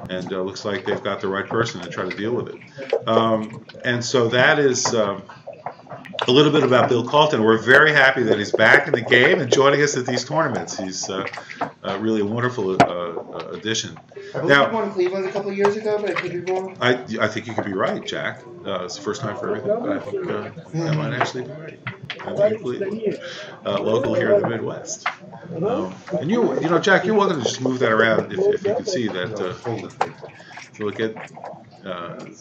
and looks like they've got the right person to try to deal with it. And so that is a little bit about Bill Calton. We're very happy that he's back in the game and joining us at these tournaments. He's really a wonderful addition. I believe he won Cleveland a couple of years ago, but I could be wrong. I think you could be right, Jack. It's the first time for everything, but I think that might actually be right. I think Cleveland, local here in the Midwest. And Jack, you're welcome to just move that around if you can see that. So it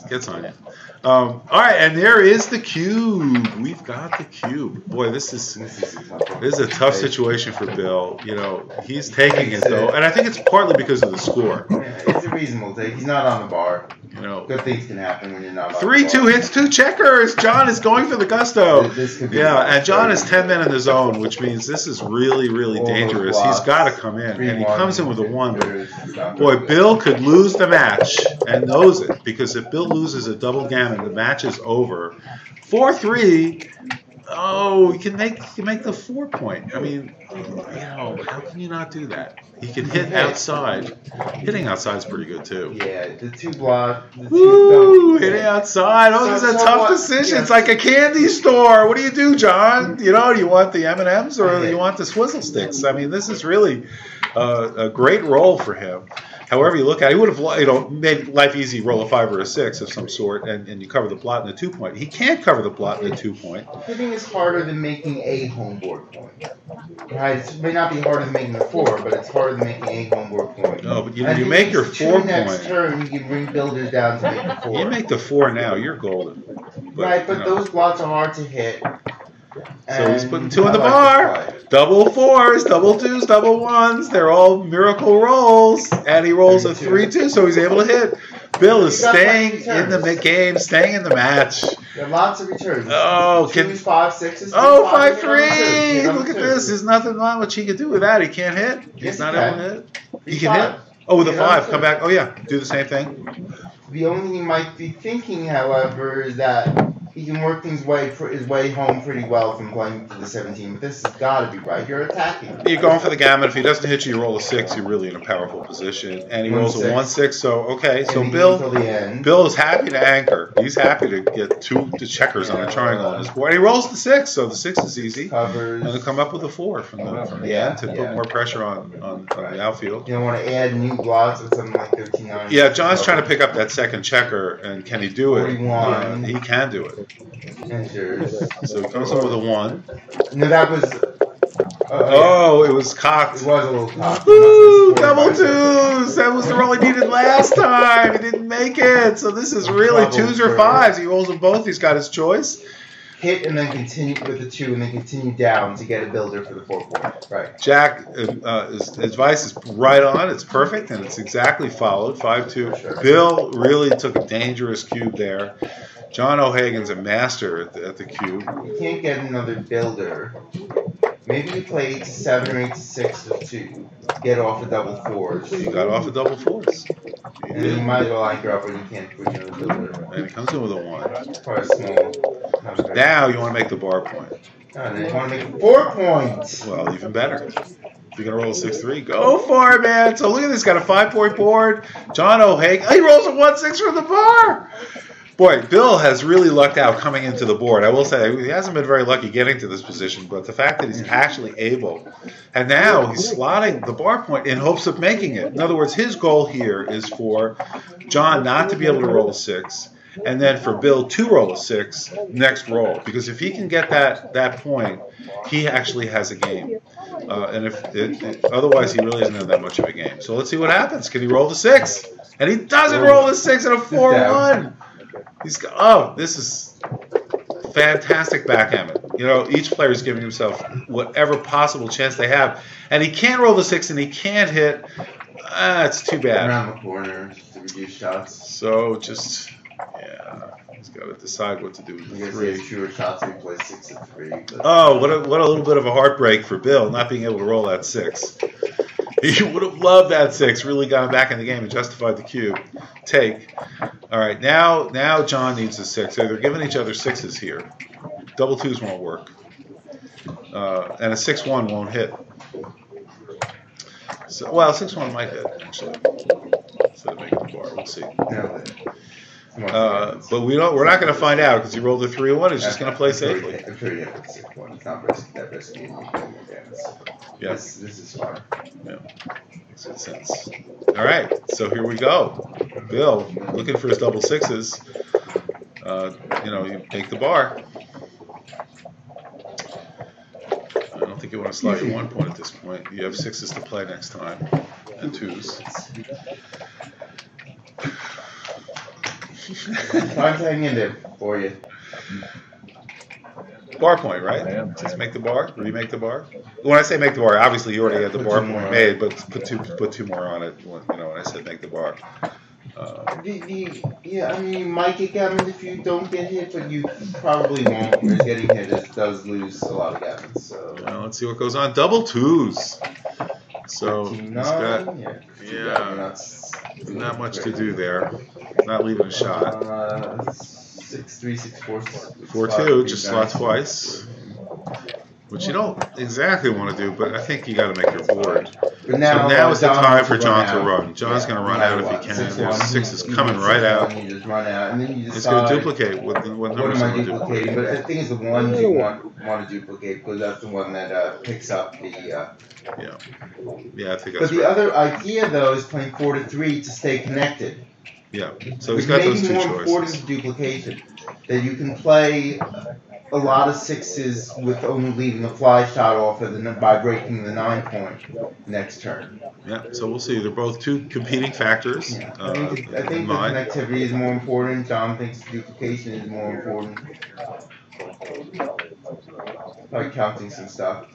gets on you. All right, and there is the cube. We've got the cube. Boy, this is a tough situation for Bill. He's taking it though, and I think it's partly because of the score. It's a reasonable take. He's not on the bar. You know, Good things can happen when you're not. 3-2 hits 2 checkers. John is going for the gusto. This could be Yeah, and John is 10 men in the zone, which means this is really, really dangerous. He's got to come in, and he comes in with a 1. Boy, Bill could lose the match and knows it, because if Bill loses a double gammon, the match is over. 4-3. Oh, you can make the 4 point. I mean, you know, how can you not do that? He can hit outside. Hitting outside is pretty good too. Yeah, the 2 block. Woo! Hitting outside. Oh, this is a tough decision. Yeah. It's like a candy store. What do you do, John? You know, do you want the M&Ms or do you want the Swizzle Sticks? I mean, this is really a great roll for him. However you look at it, he would have made life easy, roll a 5 or a 6 of some sort, and you cover the blot in the 2 point. He can't cover the blot in the 2 point. Hitting is harder than making a homeboard point. Right? It may not be harder than making the 4, but it's harder than making a homeboard point. No, but you make your 4 next point. turn, you can bring builders down to make the 4. You make the 4 now, you're golden. Right, but you know. those blots are hard to hit. So he's putting 2 in the bar. Double 4s, double 2s, double 1s. They're all miracle rolls. And he rolls a 3-2, so he's able to hit. Bill is staying in the game, staying in the match. There are lots of returns. Oh, 2s, 5, 6s. Oh, 5-3. Look at this. There's nothing much he can do with that. He can't hit. He's not able to hit. He can hit. Oh, with a 5. Come back. Oh, yeah. Do the same thing. The only thing he might be thinking, however, is that he can work his way home pretty well from playing to the 17, but this has got to be right. You're attacking. You're going for the gammon. If he doesn't hit you, you roll a 6. You're really in a powerful position. And he rolls a 1-6. So, okay. So, Bill is happy to anchor. He's happy to get 2 checkers on a triangle on his board. And he rolls the 6, so the 6 is easy. Covers. And he'll come up with a 4 from the end to put more pressure on the outfield. You don't want to add new blots with something like 13-9. Yeah, John's trying to pick up that second checker, and can he do it? 41. He can do it. Enters. So he comes in with a 1. No, that was. Oh, it was cocked. It was a little cocked. Woo! Double 2s. That was the roll he needed last time. He didn't make it. So this is really 2s or 5s. He rolls them both. He's got his choice. Hit and then continue with the 2 and then continue down to get a builder for the 4 point. Right. Jack, his advice is right on. It's perfect, and it's exactly followed. 5-2. Sure. Bill really took a dangerous cube there. John O'Hagan's a master at the cube. You can't get another builder. Maybe you play 8-7 or 8-6 with 2. Get off a double 4s. He got off a double 4s. And you might as well anchor up when you can't put another builder. And he comes in with a 1. Probably small. Now you want to make the bar point. And then you want to make it 4 points. Well, even better. If you're going to roll a 6-3, go for it, man. So look at this. Got a 5-point board. John O'Hagan. He rolls a 1-6 from the bar. Boy, Bill has really lucked out coming into the board. I will say he hasn't been very lucky getting to this position, but the fact that he's actually able, and now he's slotting the bar point in hopes of making it. In other words, his goal here is for John not to be able to roll a 6, and then for Bill to roll a 6 next roll. Because if he can get that point, he actually has a game. And if otherwise, he really doesn't have that much of a game. So let's see what happens. Can he roll the 6? And he doesn't roll the 6 at a 4-1. This is fantastic backgammon. You know, each player is giving himself whatever possible chance they have. And he can't roll the 6 and he can't hit. It's too bad. Around the corner to reduce shots. So just, he's got to decide what to do with the 3. Fewer shots, we play 6 and 3. Oh, what a little bit of a heartbreak for Bill, not being able to roll that 6. He would have loved that 6. Really got him back in the game and justified the cube. Take. All right, now John needs a 6. They're giving each other 6s here. Double 2s won't work. And a 6-1 won't hit. So, well, 6-1 might hit, actually. Instead of making the bar. We'll see. But we're not going to find out because he rolled a 3-1. He's just going to play safely. I'm sure you have a 6-1. It's not that risky. Yeah. This is fun. Yeah. Makes good sense. All right, so here we go. Bill looking for his double 6s. You take the bar. I don't think you want to slide your 1 point at this point. You have 6s to play next time and 2s. Time to hang in there for you. Bar point, right? Just make the bar, remake the bar. When I say make the bar, obviously you already had the bar point made, but put two more on it. When I said make the bar. Yeah, I mean, you might get gammon if you don't get hit, but you probably won't. Whereas getting hit does lose a lot of gammon. So Well, let's see what goes on. Double twos. So he's 13-9, got yeah, not much to do there. Not leaving a shot. 6-3, 6-4, 4-2, just slot twice. Which you don't exactly want to do, but I think you got to make your board. But now, so now is the John time for to John run to out. run. John's going to run out if he can. There's 6 is coming You right out. You just run out, and then you It's decide, going to duplicate. What what numbers am are I going to duplicating? duplicate? But I think it's the ones you want to duplicate, because that's the one that picks up the... Yeah, I think But that's the right. other idea, though, is playing 4-3 to stay connected. Yeah, so he's got those two Maybe more important choices. to duplication. That you can play a lot of 6s with only leaving a fly shot off of by breaking the 9 point next turn. Yeah, so we'll see. They're both two competing factors. Yeah. I think in the mind. connectivity is more important. John thinks duplication is more important. Probably counting some stuff.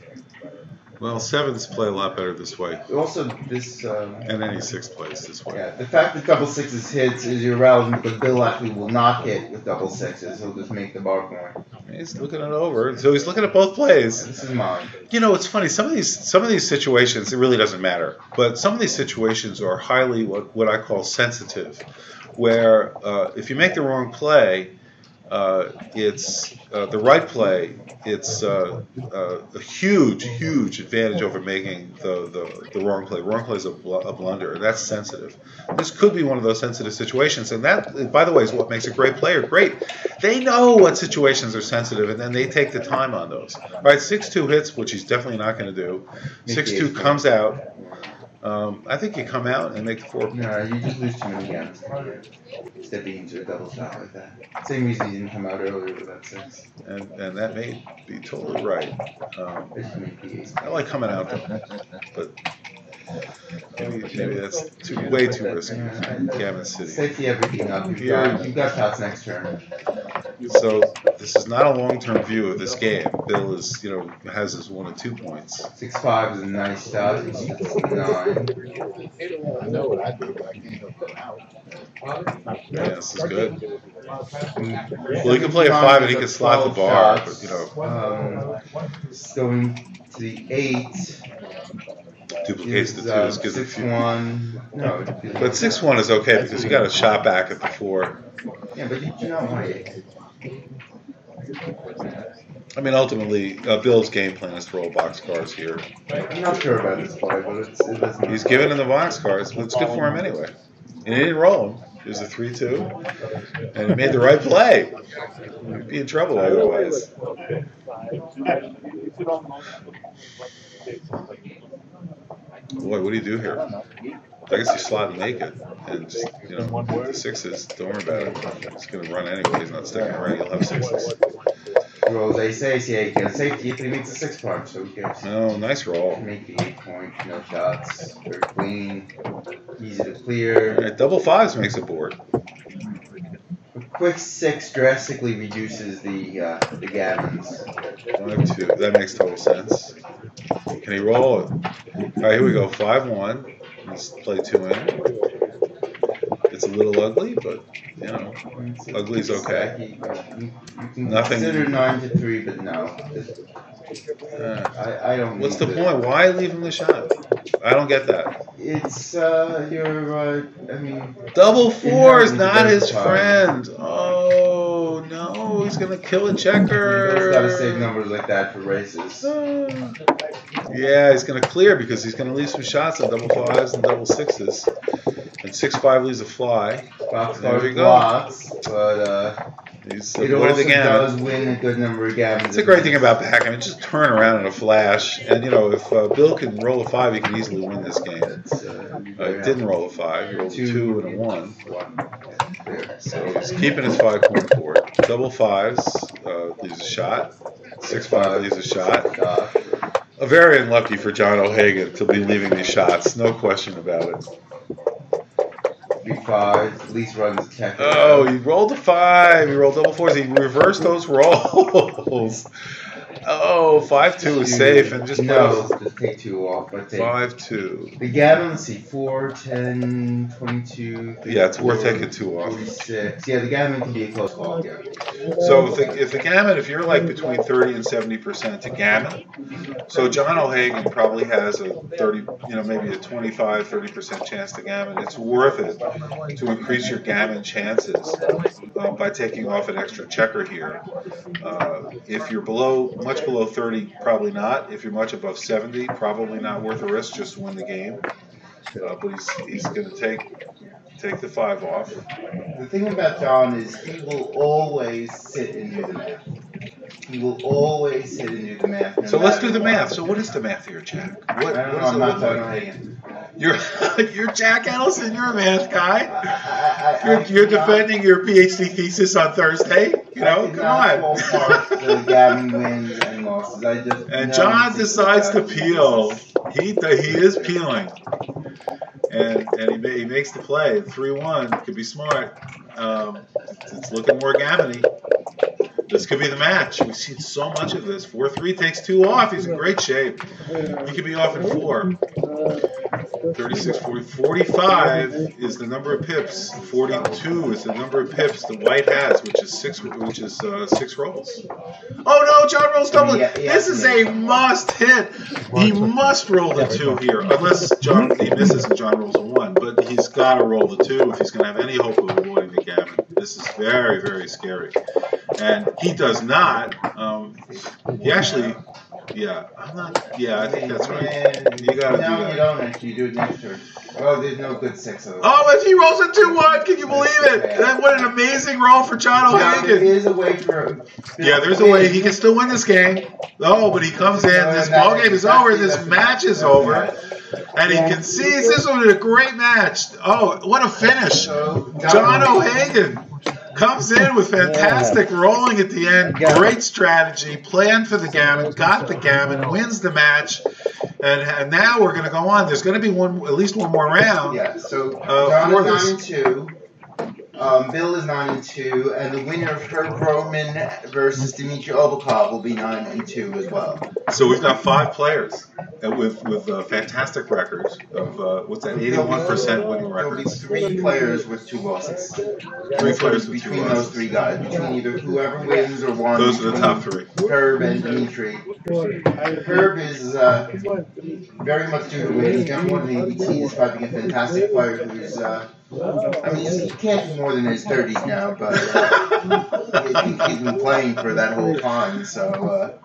Well, 7s play a lot better this way, Also, this and any 6 plays this way. yeah, the fact that double 6s hits is irrelevant because Bill actually will not hit with double 6s. He'll just make the bar point. He's looking it over, so he's looking at both plays. This is mine. You know, it's funny. Some of these situations, it really doesn't matter. But some of these situations are highly what I call sensitive, where if you make the wrong play, it's the right play. It's a huge advantage over making the wrong play. Wrong play is a blunder, and that's sensitive. This could be one of those sensitive situations, and that, by the way, is what makes a great player great. They know what situations are sensitive, and then they take the time on those. All right, 6-2 hits, which he's definitely not going to do. 6-2 comes out. I think you come out and make the 4. No, you just lose too many games. Stepping into a double shot like that. Same reason he didn't come out earlier with that 6. And that may be totally right. Just make the ace. I like coming out though, but maybe that's way too risky. Gammon City. Safety everything up. You've got shots next turn. So this is not a long-term view of this game. Bill is, has his 1 and 2 points. 6-5 is a nice shot. It's 9. I know what I do, but I can't help it out. Yeah, this is good. Well, he can play a 5 and he can slot the bar, but Going to the 8. duplicates the 2s, gives a few. 6-1. No, But 6-1 is okay because you got a shot back at the 4. yeah, but you do not want to. I mean, ultimately, Bill's game plan is to roll boxcars here. I'm not sure about this play, but it doesn't. He's giving him the boxcars, but it's good for him anyway. And he didn't roll them. It was a 3-2, and he made the right play. He'd be in trouble otherwise. Boy, what do you do here? I guess you slot and make it, and just, with the 6s, don't worry about it. He's going to run anyway. He's not sticking around. You'll have 6s. Rolls ace, yeah, he gets safety if he makes a 6 punch, so he gets. No, nice roll. Make the 8 point, no shots, very clean, easy to clear. All right, double 5s makes a board. A quick 6 drastically reduces the gammons. 5-2. That makes total sense. Can he roll it? All right, here we go. 5-1. Let's play 2 in. It's a little ugly, but ugly's okay. You can Nothing. consider 9-3, but no. I don't. What's the point? Why leave him the shot? I don't get that. It's your. I mean. Double 4 is not his time. friend. Oh no, he's gonna kill a checker. He's got to save numbers like that for races. Yeah, he's gonna clear because he's gonna leave some shots on double 5s and double 6s. And 6-5 leaves a fly. There we go. Blocks, but He's it avoided also the gammon. does win a good number of gammons. It's a great thing about Backgammon. Just turn around in a flash, and if Bill can roll a 5, he can easily win this game. He didn't roll a 5. He rolled a 2 and a 1. So he's keeping his 5-point board. Double 5s leaves a shot. 6-5 leaves a shot. Very unlucky for John O'Hagan to be leaving these shots. No question about it. 3-5, at least runs the check. Oh, he rolled a 5. He rolled double 4s. He reversed those rolls. Oh, 5-2 is safe and just no. Just take 2 off. I think. 5-2. The gammon, let's see, 4, 10, 22. Yeah, it's worth taking 2 off. 46. Yeah, the gammon can be a close call here. So if the gammon, if you're like between 30 and 70% to gammon, so John O'Hagan probably has a 30, maybe a 25, 30% chance to gammon. It's worth it to increase your gammon chances by taking off an extra checker here. If you're much below 30, probably not. If you're much above 70, probably not worth a risk just to win the game. But he's going to take the 5 off. The thing about John is he will always sit and do the math. He will always sit and do the math. So let's do the math. So what is the math here, Jack? What does it look like? You're Jack Edelson. You're a math guy. You're defending your PhD thesis on Thursday. Come on. The gammon wins and losses. And John decides to peel. He is peeling. And he makes the play. 3-1 could be smart. It's looking more gammony. This could be the match. We've seen so much of this. 4-3 takes 2 off. He's in great shape. He could be off in 4. 36, 40, 45 is the number of pips. 42 is the number of pips the white has, which is 6 rolls. Oh no, John rolls double. This is a must hit. He must roll the 2 here, unless he misses and John rolls a 1. But he's got to roll the 2 if he's going to have any hope of avoiding the gammon. This is very, very scary. And he does not. He actually, I think that's right. You got to do that. No, you don't actually. You do it next turn. Oh, there's no good 6 of those. Oh, if he rolls a 2-1, can you believe it? What an amazing roll for John O'Hagan. There is a way for... Yeah, there's a way. He can still win this game. Oh, but he comes in. This ball game is over. This match is over. And he concedes. This was a great match. Oh, what a finish. John O'Hagan comes in with fantastic rolling at the end. Great strategy. Planned for the gammon. Got the gammon. Wins the match. And now we're going to go on. There's going to be at least one more round. Yeah, so John is 9-2. Bill is 9-2, and the winner of Herb Roman versus Dmitry Obakov will be 9-2 as well. So we've got 5 players with fantastic records of 81% winning records. There'll be 3 players with 2 losses. 3 players with 2 between losses. Those 3 guys, between either whoever wins or one. Those are the top 3. Herb and Dmitry. Herb is very much due to win. He's got one in the ABT. He's fighting a fantastic player who's. He can't be more than his 30s now, but I think he's been playing for that whole time. So.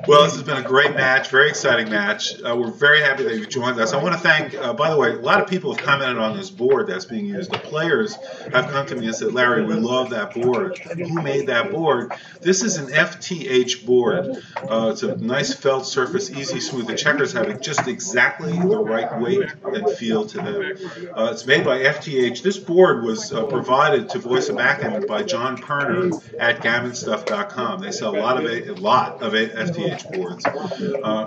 Well, this has been a great match, very exciting match. We're very happy that you've joined us. I want to thank, by the way, a lot of people have commented on this board that's being used. The players have come to me and said, Larry, we love that board. Who made that board? This is an FTH board. It's a nice felt surface, easy, smooth. The checkers have just exactly the right weight and feel to them. It's made by FTH. This board was provided to Voice of Backgammon by John Perner at gammonstuff.com. They sell a lot of FTH boards,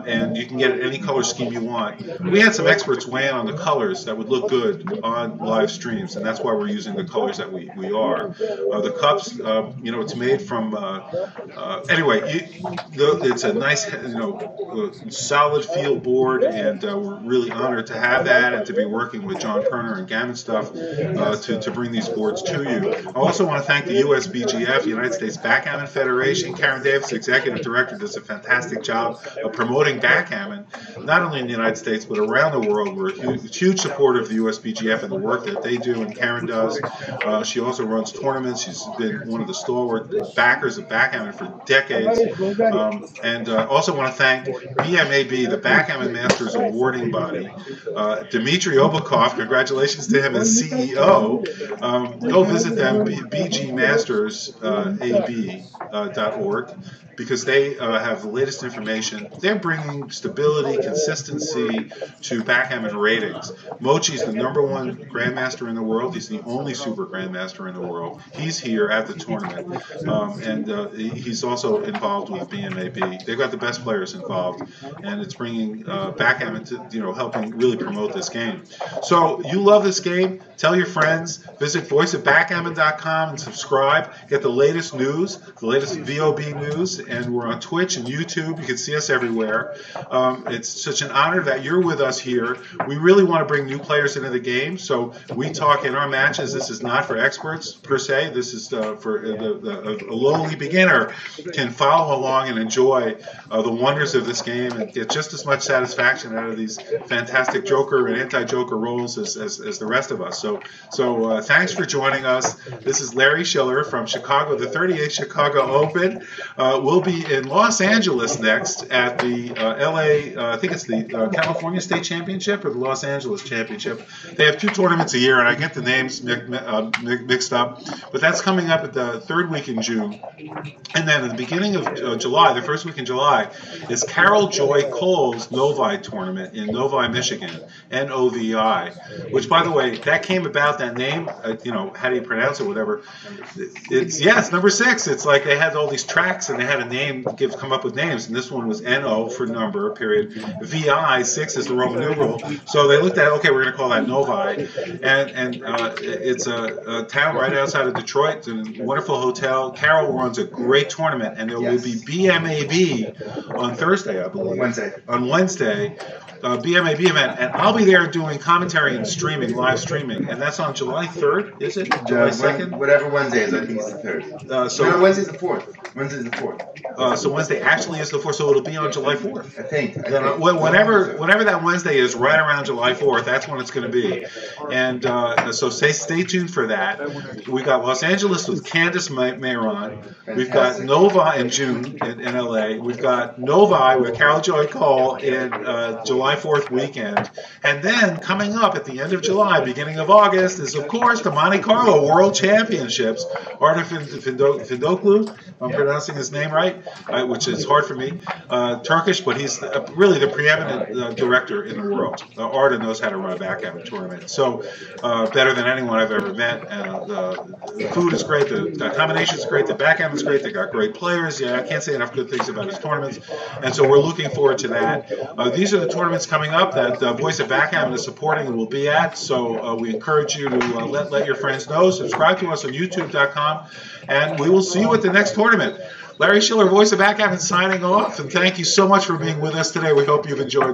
and you can get any color scheme you want. We had some experts weigh in on the colors that would look good on live streams, and that's why we're using the colors that we are. The cups, it's made from it's a nice, solid feel board, and we're really honored to have that and to be working with John Perner and Gammon Stuff to bring these boards to you. I also want to thank the USBGF, United States Backgammon Federation. Karen Davis, Executive Director, does a fantastic job of promoting backgammon, not only in the United States but around the world. We're a huge supporter of the USBGF and the work that they do and Karen does. She also runs tournaments. She's been one of the stalwart backers of backgammon for decades. And also want to thank BMAB, the Backgammon Masters awarding body. Dmitry Obakov, congratulations to him as CEO. Go visit them, bgmastersab.org. Because they have the latest information. They're bringing stability, consistency to backgammon ratings. Mochi's the #1 grandmaster in the world. He's the only super grandmaster in the world. He's here at the tournament, and he's also involved with BMAB. They've got the best players involved, and it's bringing backgammon to helping really promote this game. So you love this game? Tell your friends. Visit voiceofbackgammon.com and subscribe. Get the latest news, the latest VOB news. and we're on Twitch and YouTube. You can see us everywhere. It's such an honor that you're with us here. We really want to bring new players into the game, so we talk in our matches. This is not for experts per se. This is for a lowly beginner can follow along and enjoy the wonders of this game and get just as much satisfaction out of these fantastic Joker and anti-Joker roles as the rest of us. So thanks for joining us. This is Larry Shiller from Chicago, the 38th Chicago Open. We'll be in Los Angeles next at the LA, I think it's the California State Championship or the Los Angeles Championship. They have 2 tournaments a year, and I get the names mixed up, but that's coming up at the 3rd week in June. And then at the beginning of July, the 1st week in July, is Carol Joy Cole's Novi tournament in Novi, Michigan, N-O-V-I, which, by the way, that came about, that name, how do you pronounce it, whatever. It's number 6. It's like they had all these tracks and they had a name, come up with names, and this one was N-O for number, period. V-I, 6 is the Roman numeral. So they looked at, okay, we're going to call that Novi. And it's a town right outside of Detroit, a wonderful hotel. Carol runs a great tournament, and there will be BMAB on Thursday, I believe. On Wednesday. BMAB event, and I'll be there doing commentary and streaming, live streaming, and that's on July 3rd, is it? July 2nd? Whatever Wednesday is, I think it's the 3rd. No, Wednesday's the 4th. Wednesday's the 4th. So Wednesday actually is the 4th, so it'll be on July 4th. I think. Whenever that Wednesday is, right around July 4th, that's when it's going to be. And so stay tuned for that. We've got Los Angeles with Candace Mayron. We've got Nova in June in LA. We've got Novi with Carol Joy Cole in July 4th weekend. And then coming up at the end of July, beginning of August, is of course the Monte Carlo World Championships. Arda Findoklu, if I'm pronouncing his name right, which is hard for me, Turkish, but he's really the preeminent director in the world. Arda knows how to run a backgammon tournament. So better than anyone I've ever met. The food is great, the combination is great, the backgammon is great, they got great players. Yeah, I can't say enough good things about his tournaments. And so we're looking forward to that. These are the tournaments coming up that Voice of Backgammon is supporting and will be at. So we encourage you to let your friends know. Subscribe to us on YouTube.com, and we will see you at the next tournament. Larry Shiller, Voice of Backgammon, signing off, and thank you so much for being with us today. We hope you've enjoyed